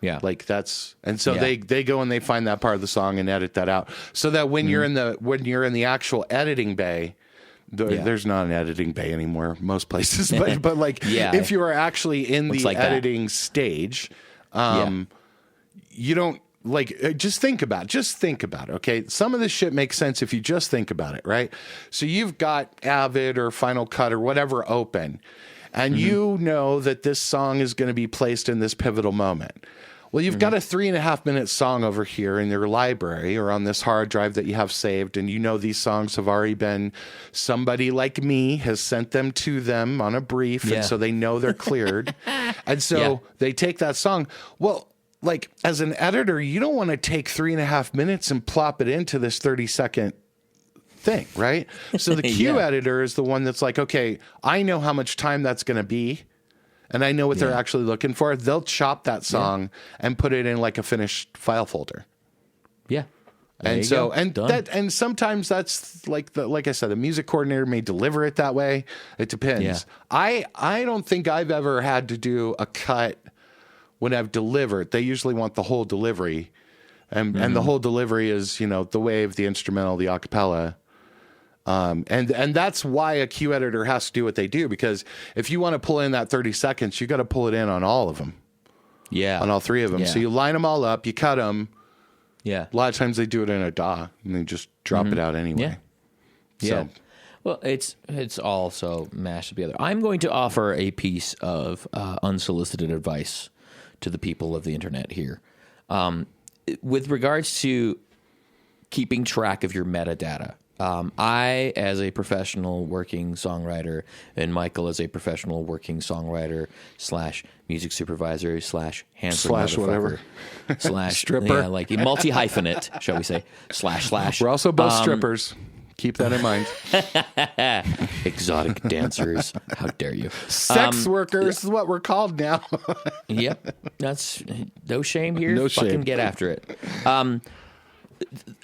Yeah. So they go and they find that part of the song and edit that out, so that when you're in the actual editing bay, there's not an editing bay anymore most places, but if you are actually in the editing stage, you don't just think about it. Okay. Some of this shit makes sense if you just think about it, right? So you've got Avid or Final Cut or whatever open, and you know that this song is going to be placed in this pivotal moment. Well, you've got a 3.5-minute song over here in your library or on this hard drive that you have saved, and you know these songs have already been, somebody like me has sent them to them on a brief, and so they know they're cleared. And so they take that song. Well, like as an editor, you don't want to take 3.5 minutes and plop it into this 30-second thing, right? So the Q editor is the one that's like, okay, I know how much time that's going to be, and I know what they're actually looking for. They'll chop that song and put it in like a finished file folder. Yeah. And sometimes that's like I said, the music coordinator may deliver it that way. It depends. Yeah. I don't think I've ever had to do a cut when I've delivered. They usually want the whole delivery. And the whole delivery is, the wave, the instrumental, the acapella. And that's why a Q editor has to do what they do, because if you want to pull in that 30 seconds, you got to pull it in on all of them. Yeah. On all three of them. Yeah. So you line them all up, you cut them. Yeah. A lot of times they do it in a DAW and they just drop it out anyway. Yeah. So. Well, it's all so mashed together. I'm going to offer a piece of unsolicited advice to the people of the internet here. with regards to keeping track of your metadata, I, as a professional working songwriter, and Michael as a professional working songwriter / music supervisor / handsome / whatever / stripper, like multi-hyphenate, shall we say, / We're also both strippers. Keep that in mind. Exotic dancers. How dare you? Sex workers is what we're called now. Yep. That's no shame here. No Fucking shame. get after it.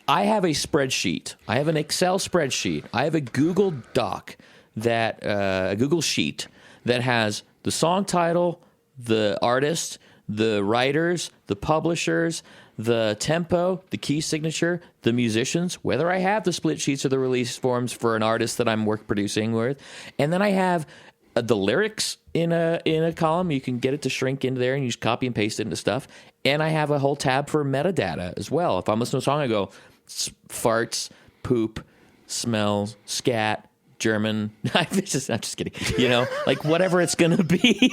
I have a spreadsheet. I have an Excel spreadsheet. I have a Google Doc a Google Sheet that has the song title, the artist, the writers, the publishers, the tempo, the key signature, the musicians, whether I have the split sheets or the release forms for an artist that I'm producing with, and then I have the lyrics in a column. You can get it to shrink into there, and you just copy and paste it into stuff. And I have a whole tab for metadata as well. If I'm listening to a song, I go farts, poop, smells, scat, German. I'm just kidding. Like whatever it's gonna be.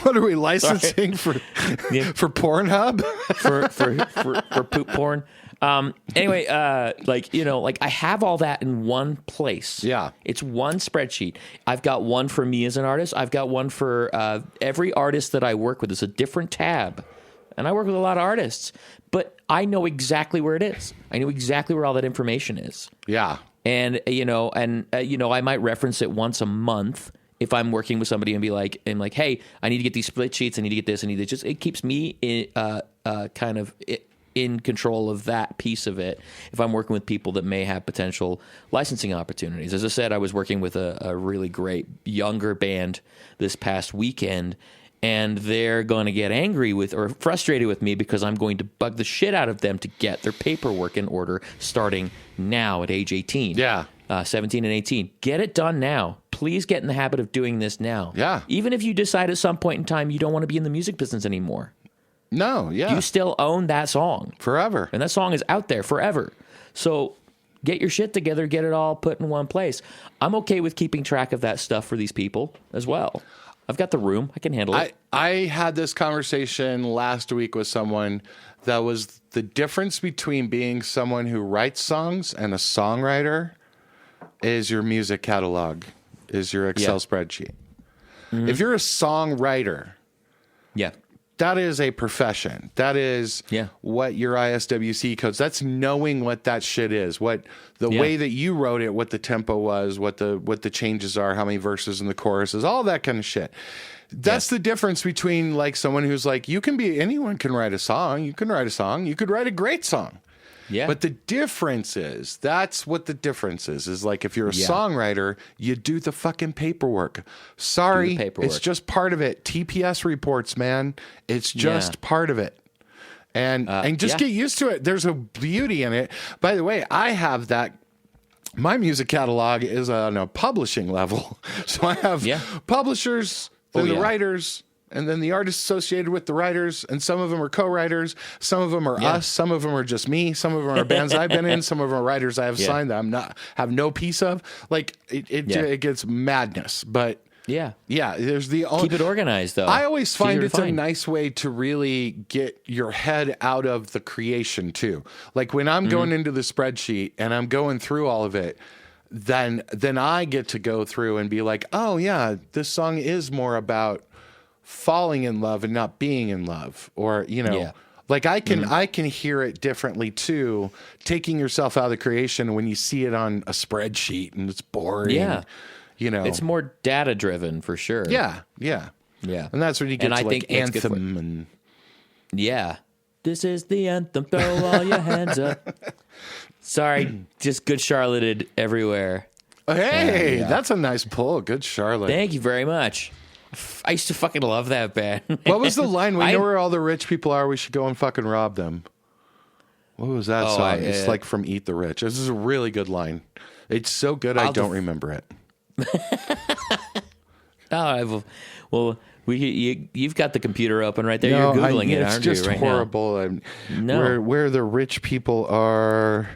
What are we licensing for Pornhub? for poop porn. Anyway, like I have all that in one place. Yeah. It's one spreadsheet. I've got one for me as an artist. I've got one for every artist that I work with. It's a different tab. And I work with a lot of artists, but I know exactly where it is. I know exactly where all that information is. Yeah. And, I might reference it once a month if I'm working with somebody and be like, hey, I need to get these split sheets. I need to get this. I need to just, it keeps me in control of that piece of it if I'm working with people that may have potential licensing opportunities. As I said, I was working with a really great younger band this past weekend, and they're going to get angry or frustrated with me because I'm going to bug the shit out of them to get their paperwork in order starting now at age 18. Yeah. 17 and 18. Get it done now. Please get in the habit of doing this now. Yeah. Even if you decide at some point in time you don't want to be in the music business anymore. No, yeah. You still own that song. Forever. And that song is out there forever. So get your shit together, get it all put in one place. I'm okay with keeping track of that stuff for these people as well. I've got the room. I can handle it. I had this conversation last week with someone that was the difference between being someone who writes songs and a songwriter is your music catalog, is your Excel spreadsheet. Mm-hmm. If you're a songwriter, that is a profession. That is what your ISWC codes. That's knowing what that shit is, what the way that you wrote it, what the tempo was, what the changes are, how many verses in the choruses, all that kind of shit. That's the difference between like someone who's like, anyone can write a song. You can write a song. You could write a great song. Yeah. But the difference is, that's what the difference is like if you're a songwriter, you do the fucking paperwork. Sorry, it's just part of it. TPS reports, man. It's just part of it. And just get used to it. There's a beauty in it. By the way, I have that. My music catalog is on a publishing level. So I have publishers, then the writers, and then the artists associated with the writers, and some of them are co-writers, some of them are us, some of them are just me, some of them are bands I've been in, some of them are writers I have signed that have no piece of. Like it gets madness, but there's keep it organized though. I always find it's a nice way to really get your head out of the creation too. Like when I'm going into the spreadsheet and I'm going through all of it, then I get to go through and be like, oh yeah, this song is more about falling in love and not being in love, or like I can hear it differently too, taking yourself out of the creation when you see it on a spreadsheet and it's boring. It's more data driven for sure. And that's when you get to like anthem and this is the anthem, throw all your hands up. Sorry, just Good Charlotted everywhere. Hey, that's a nice pull. Good Charlotte. Thank you very much. I used to fucking love that band. What was the line? We know where all the rich people are. We should go and fucking rob them. What was that song? It's like from Eat the Rich. This is a really good line. It's so good I don't remember it. You've got the computer open right there. You're Googling it, aren't you? It's just horrible. No. Where the rich people are...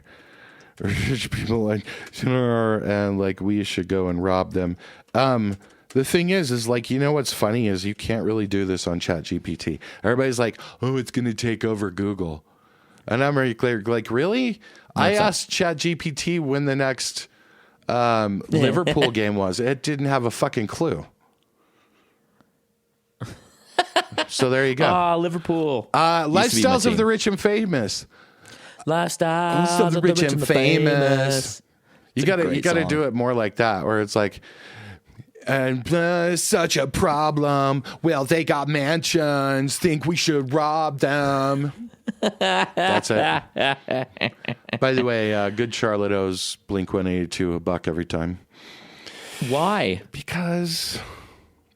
Rich people and like we should go and rob them. The thing is like, what's funny is you can't really do this on ChatGPT. Everybody's like, oh, it's going to take over Google. And I'm like, really? I asked ChatGPT when the next Liverpool game was. It didn't have a fucking clue. So there you go. Ah, Liverpool. Lifestyles of the rich and famous. Lifestyles of the rich and famous. You gotta do it more like that, where it's like, and such a problem. Well, they got mansions. Think we should rob them. That's it. By the way, Good Charlotte owes Blink-182 $1 every time. Why? Because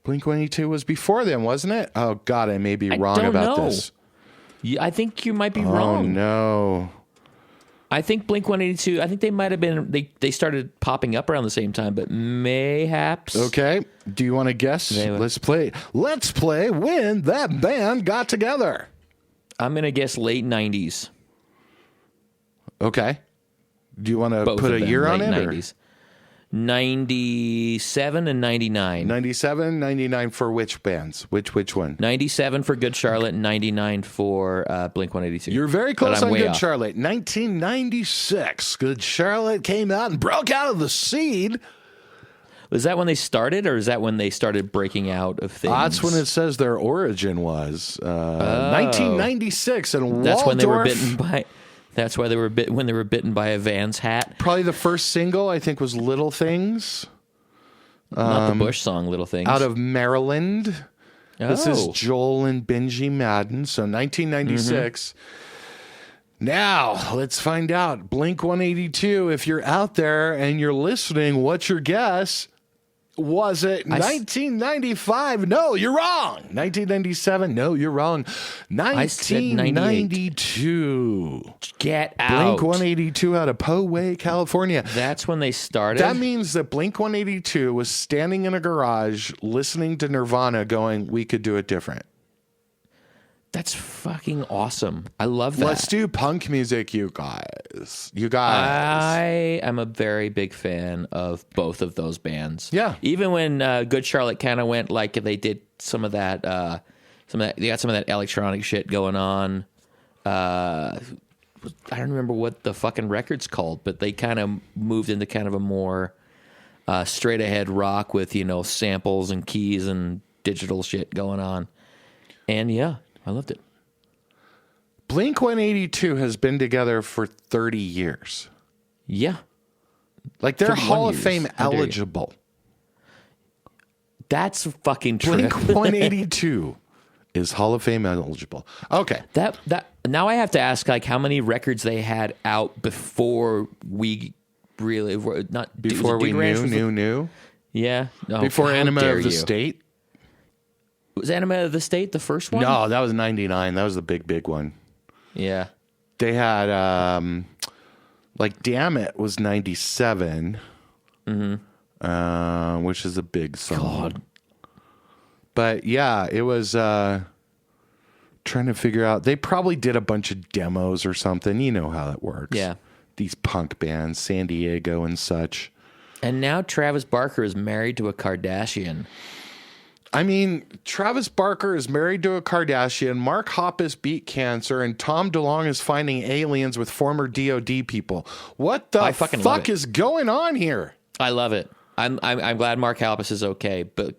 Blink-182 was before them, wasn't it? Oh God, I may be wrong about this. I think you might be wrong. Oh no. I think Blink-182, I think they might have been, they started popping up around the same time, but mayhaps. Okay. Do you want to guess? Let's play when that band got together. I'm going to guess late 90s. Okay. Do you want to put a year on it? 90s. 97 and 99. 97, 99 for which bands? Which one? 97 for Good Charlotte, 99 for Blink-182. You're very close on Good Charlotte. 1996, Good Charlotte came out and broke out of the scene. Was that when they started, or is that when they started breaking out of things? That's when it says their origin was. 1996, and that's when they were bitten by... That's why when they were bitten by a Vans hat. Probably the first single, I think, was Little Things. Not the Bush song, Little Things. Out of Maryland. Oh. This is Joel and Benji Madden. So 1996. Now, let's find out. Blink-182, if you're out there and you're listening, what's your guess? Was it 1995? No, you're wrong. 1997? No, you're wrong. 1992. Get out. Blink-182 out of Poway, California. That's when they started? That means that Blink-182 was standing in a garage listening to Nirvana going, we could do it different. That's fucking awesome. I love that. Let's do punk music, you guys. I am a very big fan of both of those bands. Yeah. Even when Good Charlotte kind of went like they did some of that, they got some of that electronic shit going on. I don't remember what the fucking record's called, but they kind of moved into kind of a more straight ahead rock with, samples and keys and digital shit going on. And yeah. I loved it. Blink-182 has been together for 30 years. Yeah. Like they're Hall of Fame eligible. That's fucking true. Blink-182 is Hall of Fame eligible. Okay. That now I have to ask, like, how many records they had out before we really were not before we knew. Yeah. Oh, before Enema of the State. Was Enema of the State the first one? No, that was 99. That was the big one. Yeah. They had, Damn It was 97. Mm-hmm. Which is a big song. God. But yeah, it was trying to figure out. They probably did a bunch of demos or something. You know how that works. Yeah. These punk bands, San Diego and such. And now Travis Barker is married to a Kardashian. I mean, Travis Barker is married to a Kardashian, Mark Hoppus beat cancer, and Tom DeLonge is finding aliens with former DOD people. What the fuck is going on here? I love it. I'm glad Mark Hoppus is okay, but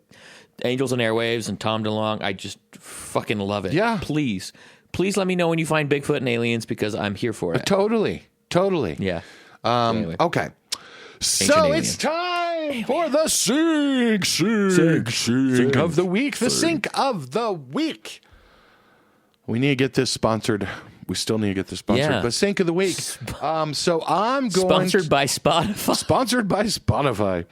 Angels and Airwaves and Tom DeLonge, I just fucking love it. Yeah. Please let me know when you find Bigfoot and aliens, because I'm here for it. Totally. Yeah. Anyway. Okay. So it's time for the Sync of the Week. The Sync of the Week. We need to get this sponsored. We still need to get this sponsored. Yeah. But Sync of the Week. So I'm going... Sponsored by Spotify. Sponsored by Spotify.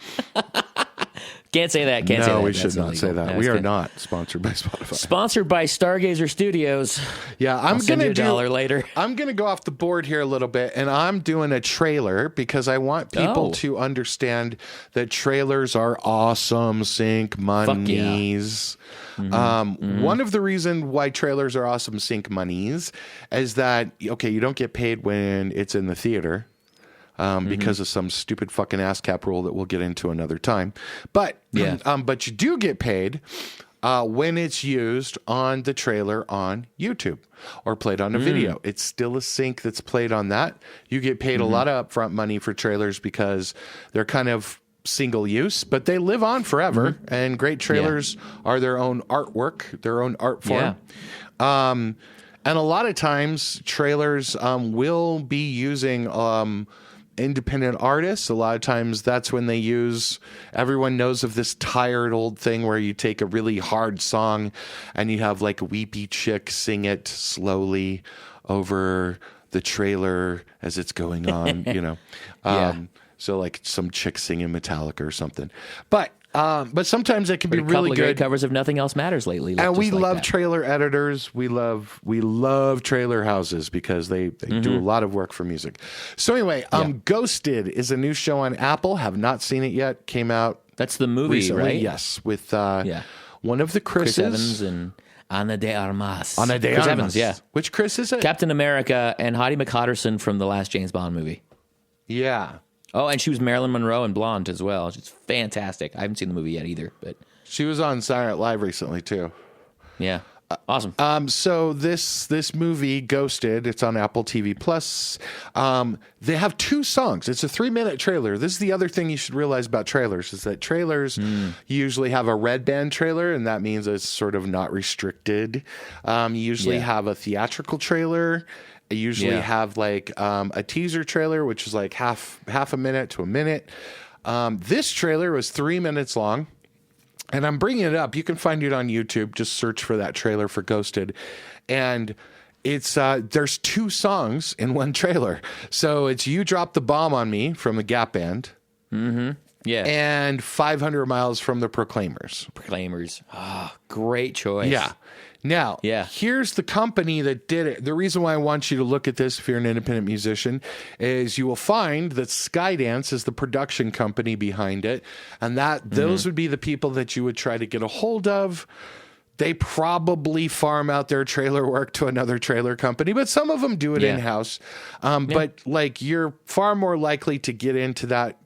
Can't say that. No, we should not say that. We are not sponsored by Spotify. Sponsored by Stargazer Studios. Yeah, I'm going to do $1 later. I'm going to go off the board here a little bit, and I'm doing a trailer because I want people to understand that trailers are awesome sync monies. Fuck yeah. One of the reasons why trailers are awesome sync monies is that, okay, you don't get paid when it's in the theater. Because of some stupid fucking ASCAP rule that we'll get into another time. But but you do get paid when it's used on the trailer on YouTube or played on a video. It's still a sync that's played on that. You get paid a lot of upfront money for trailers because they're kind of single use, but they live on forever. And great trailers are their own artwork, their own art form. And a lot of times trailers will be using independent artists. A lot of times that's when they use, everyone knows of this tired old thing where you take a really hard song and you have like a weepy chick sing it slowly over the trailer as it's going on, you know. So like some chick singing Metallica or something. But sometimes it can be really good. Great covers of Nothing Else Matters lately. And we love trailer editors. We love trailer houses because they do a lot of work for music. So anyway, Ghosted is a new show on Apple. Have not seen it yet. Came out. That's the movie, recently, right? Yes, with one of the Chris's. Chris Evans and Ana de Armas. Ana de Chris Armas. Evans, yeah. Which Chris is it? Captain America and Heidi McHotterson from the last James Bond movie. Yeah. Oh, and she was Marilyn Monroe in Blonde as well. She's fantastic. I haven't seen the movie yet either, but she was on Saturday Night Live recently too. Yeah, awesome. So this movie Ghosted, it's on Apple TV Plus. They have 2 songs. It's a 3-minute trailer. This is the other thing you should realize about trailers is that trailers usually have a red band trailer, and that means it's sort of not restricted. You usually have a theatrical trailer. I usually have like a teaser trailer, which is like half a minute to a minute. This trailer was 3 minutes long, and I'm bringing it up. You can find it on YouTube. Just search for that trailer for Ghosted, and it's there's 2 songs in one trailer. So it's "You Dropped the Bomb on Me" from the Gap Band, and "500 Miles" from the Proclaimers. Great choice. Yeah. Now, here's the company that did it. The reason why I want you to look at this if you're an independent musician is you will find that Skydance is the production company behind it, and that those would be the people that you would try to get a hold of. They probably farm out their trailer work to another trailer company, but some of them do it in-house. But like you're far more likely to get into that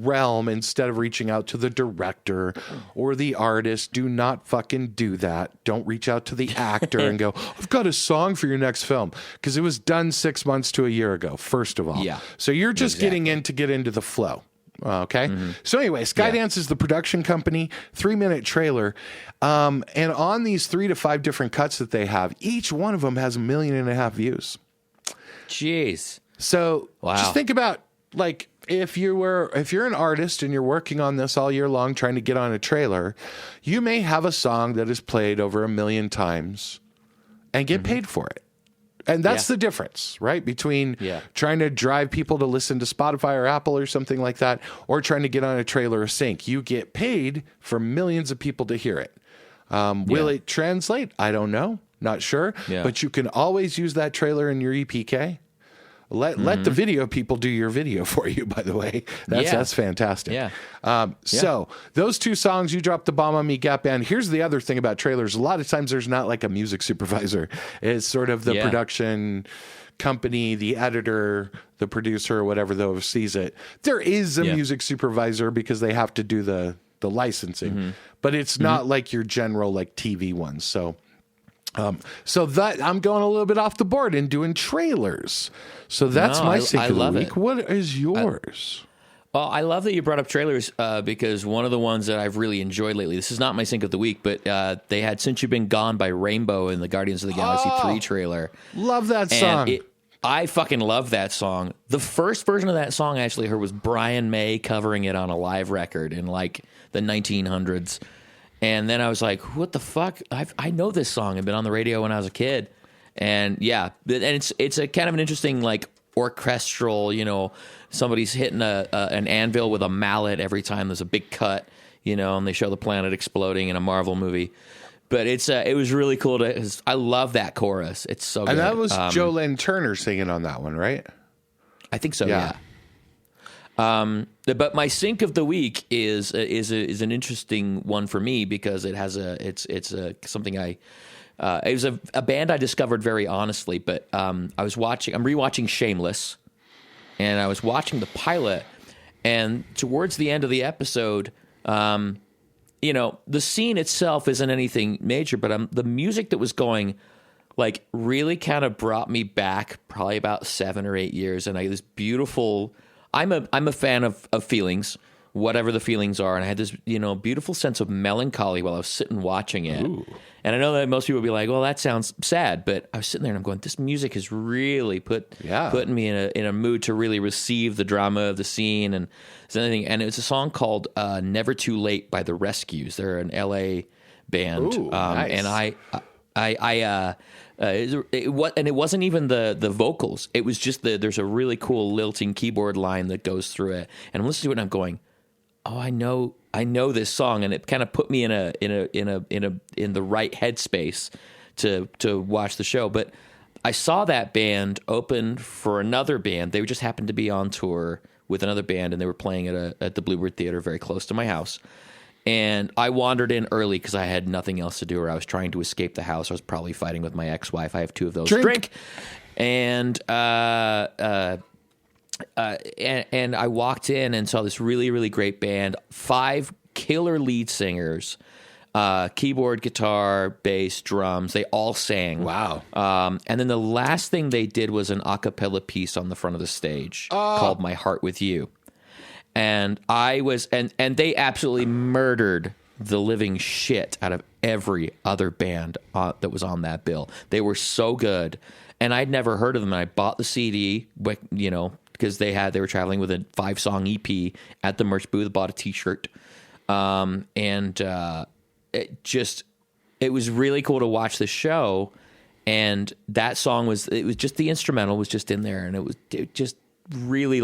realm instead of reaching out to the director or the artist. Do not fucking do that. Don't reach out to the actor and go, I've got a song for your next film, because it was done 6 months to a year ago, first of all. So you're just getting in to get into the flow. Okay. So anyway, Skydance is the production company, 3-minute trailer. And on these 3 to 5 different cuts that they have, each one of them has 1.5 million views. Jeez. So just think about, like, if you're an artist and you're working on this all year long trying to get on a trailer, you may have a song that is played over 1 million times and get paid for it. And that's the difference, right? Between trying to drive people to listen to Spotify or Apple or something like that, or trying to get on a trailer or sync. You get paid for millions of people to hear it. Will it translate? I don't know. Not sure. But you can always use that trailer in your EPK. Let the video people do your video for you, by the way. That's fantastic. So those 2 songs, "You Dropped the Bomb on Me," Gap Band. Here's the other thing about trailers. A lot of times there's not like a music supervisor. It's sort of the production company, the editor, the producer, or whatever that oversees it. There is a music supervisor because they have to do the licensing, but it's not like your general like TV ones. So that I'm going a little bit off the board and doing trailers. So that's my sync of the week. What is yours? Well, I love that you brought up trailers because one of the ones that I've really enjoyed lately, this is not my sync of the week, but they had "Since You've Been Gone" by Rainbow in the Guardians of the Galaxy 3 trailer. Love that song. I fucking love that song. The first version of that song I actually heard was Brian May covering it on a live record in like the 1900s. And then I was like, what the fuck? I know this song. I've been on the radio when I was a kid. And and it's a kind of an interesting like orchestral, you know, somebody's hitting an anvil with a mallet every time there's a big cut, you know, and they show the planet exploding in a Marvel movie. But it was really cool I love that chorus. It's so good. And that was Jolene Turner singing on that one, right? I think so, yeah. But my sync of the week is an interesting one for me because it has something it was a band I discovered very honestly, but I'm rewatching Shameless, and I was watching the pilot, and towards the end of the episode, the scene itself isn't anything major, but the music that was going, like, really kind of brought me back probably about 7 or 8 years. And I had this beautiful, I'm a fan of feelings, whatever the feelings are. And I had this, beautiful sense of melancholy while I was sitting watching it. Ooh. And I know that most people would be like, well, that sounds sad. But I was sitting there and I'm going, this music has really putting me in a mood to really receive the drama of the scene and anything. And it was a song called Never Too Late by The Rescues. They're an LA band. Ooh, nice. And it wasn't even the vocals. It was just there's a really cool lilting keyboard line that goes through it. And I'm listening to it and I'm going, oh, I know this song, and it kind of put me in the right headspace to watch the show. But I saw that band open for another band. They just happened to be on tour with another band, and they were playing at the Bluebird Theater very close to my house. And I wandered in early because I had nothing else to do, or I was trying to escape the house. I was probably fighting with my ex-wife. I have 2 of those. Drink. And and I walked in and saw this really, really great band, 5 killer lead singers, keyboard, guitar, bass, drums. They all sang. Wow. And then the last thing they did was an a cappella piece on the front of the stage called My Heart With You. And and they absolutely murdered the living shit out of every other band that was on that bill. They were so good. And I'd never heard of them. And I bought the CD, because they were traveling with a 5-song EP at the merch booth, bought a t-shirt. It was really cool to watch the show. And that song was just the instrumental was just in there. And it just really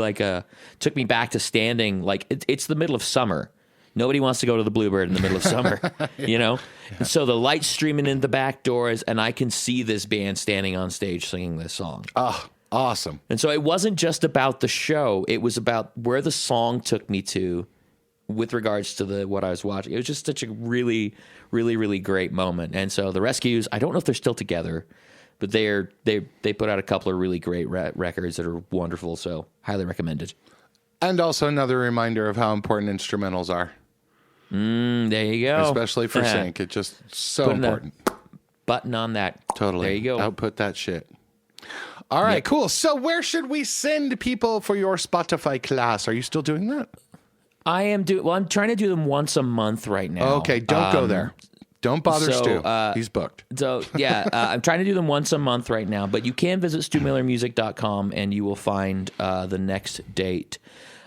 took me back to standing, it's the middle of summer. Nobody wants to go to the Bluebird in the middle of summer, Yeah. And so the lights streaming in the back doors, and I can see this band standing on stage singing this song. Oh, awesome. And so it wasn't just about the show. It was about where the song took me to with regards to what I was watching. It was just such a really, really, really great moment. And so the Rescues, I don't know if they're still together, but they put out a couple of really great records that are wonderful. So highly recommended. And also another reminder of how important instrumentals are. There you go. Especially for sync. It's just so important. Button on that. Totally. There you go. Output that shit. All right, cool. So where should we send people for your Spotify class? Are you still doing that? I am I'm trying to do them once a month right now. Okay, don't go there. Don't bother Stu. He's booked. So, I'm trying to do them once a month right now, but you can visit StuMillerMusic.com and you will find the next date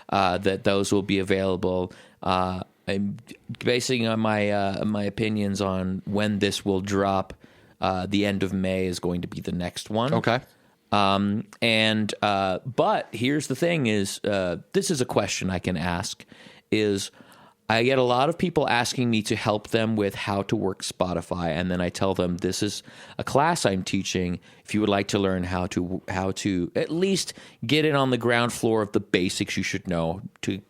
that those will be available. I'm basing on my opinions on when this will drop. The end of May is going to be the next one. Okay. But here's the thing is, this is a question I can ask, is I get a lot of people asking me to help them with how to work Spotify, and then I tell them this is a class I'm teaching. If you would like to learn how to at least get in on the ground floor of the basics you should know to,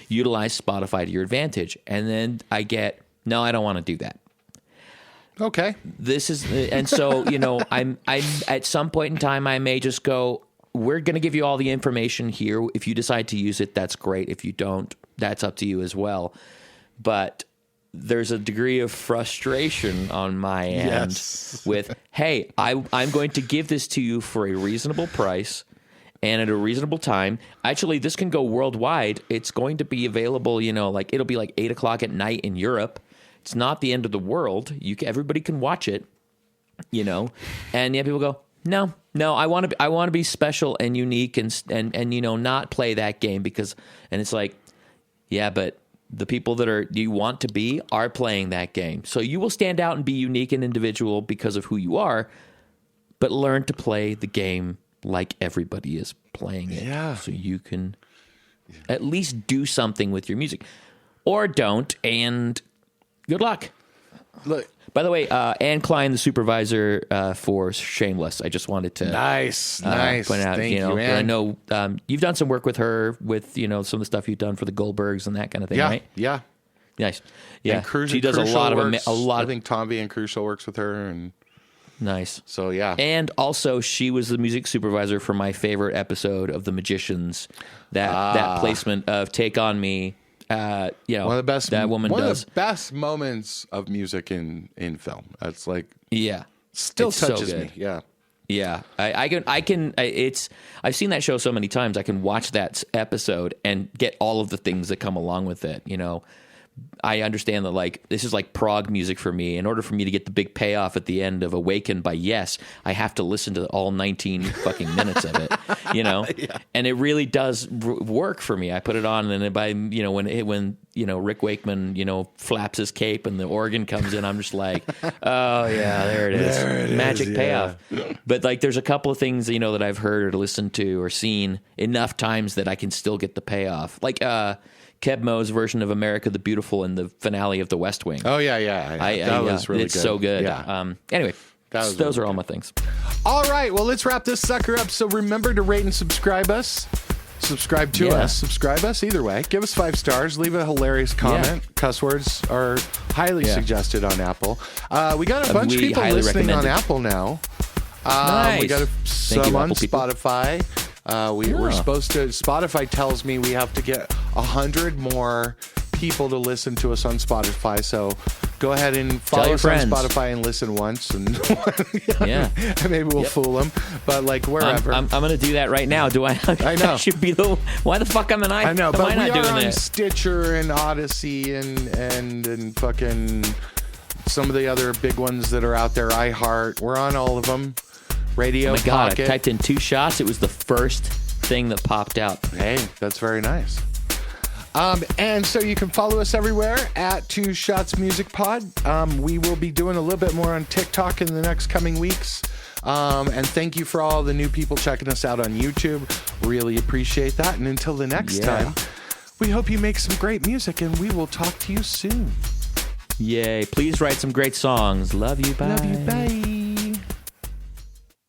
utilize Spotify to your advantage. And then I get, no, I don't want to do that. Okay. And so, I'm at some point in time, I may just go, we're going to give you all the information here. If you decide to use it, that's great. If you don't, that's up to you as well. But there's a degree of frustration on my end with, hey, I'm going to give this to you for a reasonable price and at a reasonable time. Actually, this can go worldwide. It's going to be available, it'll be like 8 o'clock at night in Europe. It's not the end of the world. Everybody can watch it, and yet people go, no, I want to be special and unique and not play that game and it's like, yeah, but the people that you want to be are playing that game. So you will stand out and be unique and individual because of who you are, but learn to play the game like everybody is playing it. Yeah. So you can at least do something with your music, or don't, and good luck. Look, by the way, Ann Klein, the supervisor for Shameless, I just wanted to nice point out. Thank you, I know you've done some work with her with some of the stuff you've done for the Goldbergs and that kind of thing, right? Yeah, nice. Yeah, she does a lot of. I think Tomby and Crucial works with her, and nice. So yeah, and also she was the music supervisor for my favorite episode of The Magicians. That placement of "Take on Me." one of the best. That woman one does. of the best moments of music in film. That's like still it's touches so me. Yeah. Yeah, I've seen that show so many times. I can watch that episode and get all of the things that come along with it. I understand that, like, this is like prog music for me. In order for me to get the big payoff at the end of Awakened by Yes, I have to listen to all 19 fucking minutes of it, Yeah. And it really does work for me. I put it on, and then when Rick Wakeman, flaps his cape and the organ comes in, I'm just like, oh yeah, there it is. Magic payoff. But like, there's a couple of things, that I've heard or listened to or seen enough times that I can still get the payoff. Like, Keb Mo's version of America the Beautiful in the finale of The West Wing. Oh, yeah. That was really good. It's so good. Yeah. Anyway, those are all my things. All right, well, let's wrap this sucker up. So remember to rate and subscribe us. Subscribe to us. Subscribe us either way. Give us 5 stars. Leave a hilarious comment. Yeah. Cuss words are highly suggested on Apple. We got a bunch of people listening on Apple now. Nice. We got some on Spotify. We're supposed to. Spotify tells me we have to get 100 more people to listen to us on Spotify. So go ahead and follow us on Spotify and listen once, and maybe we'll fool them. But like wherever, I'm going to do that right now. Do I? I know. I should be the. Why the fuck am I? I know, but we are on Stitcher and Odyssey and fucking some of the other big ones that are out there. iHeart. We're on all of them. Radio. Oh my God, Pocket. I typed in 2 shots. It was the first thing that popped out. Hey, that's very nice. And so you can follow us everywhere at 2ShotsMusicPod. We will be doing a little bit more on TikTok in the next coming weeks. And thank you for all the new people checking us out on YouTube. Really appreciate that. And until the next time, we hope you make some great music, and we will talk to you soon. Yay. Please write some great songs. Love you. Bye. Love you. Bye.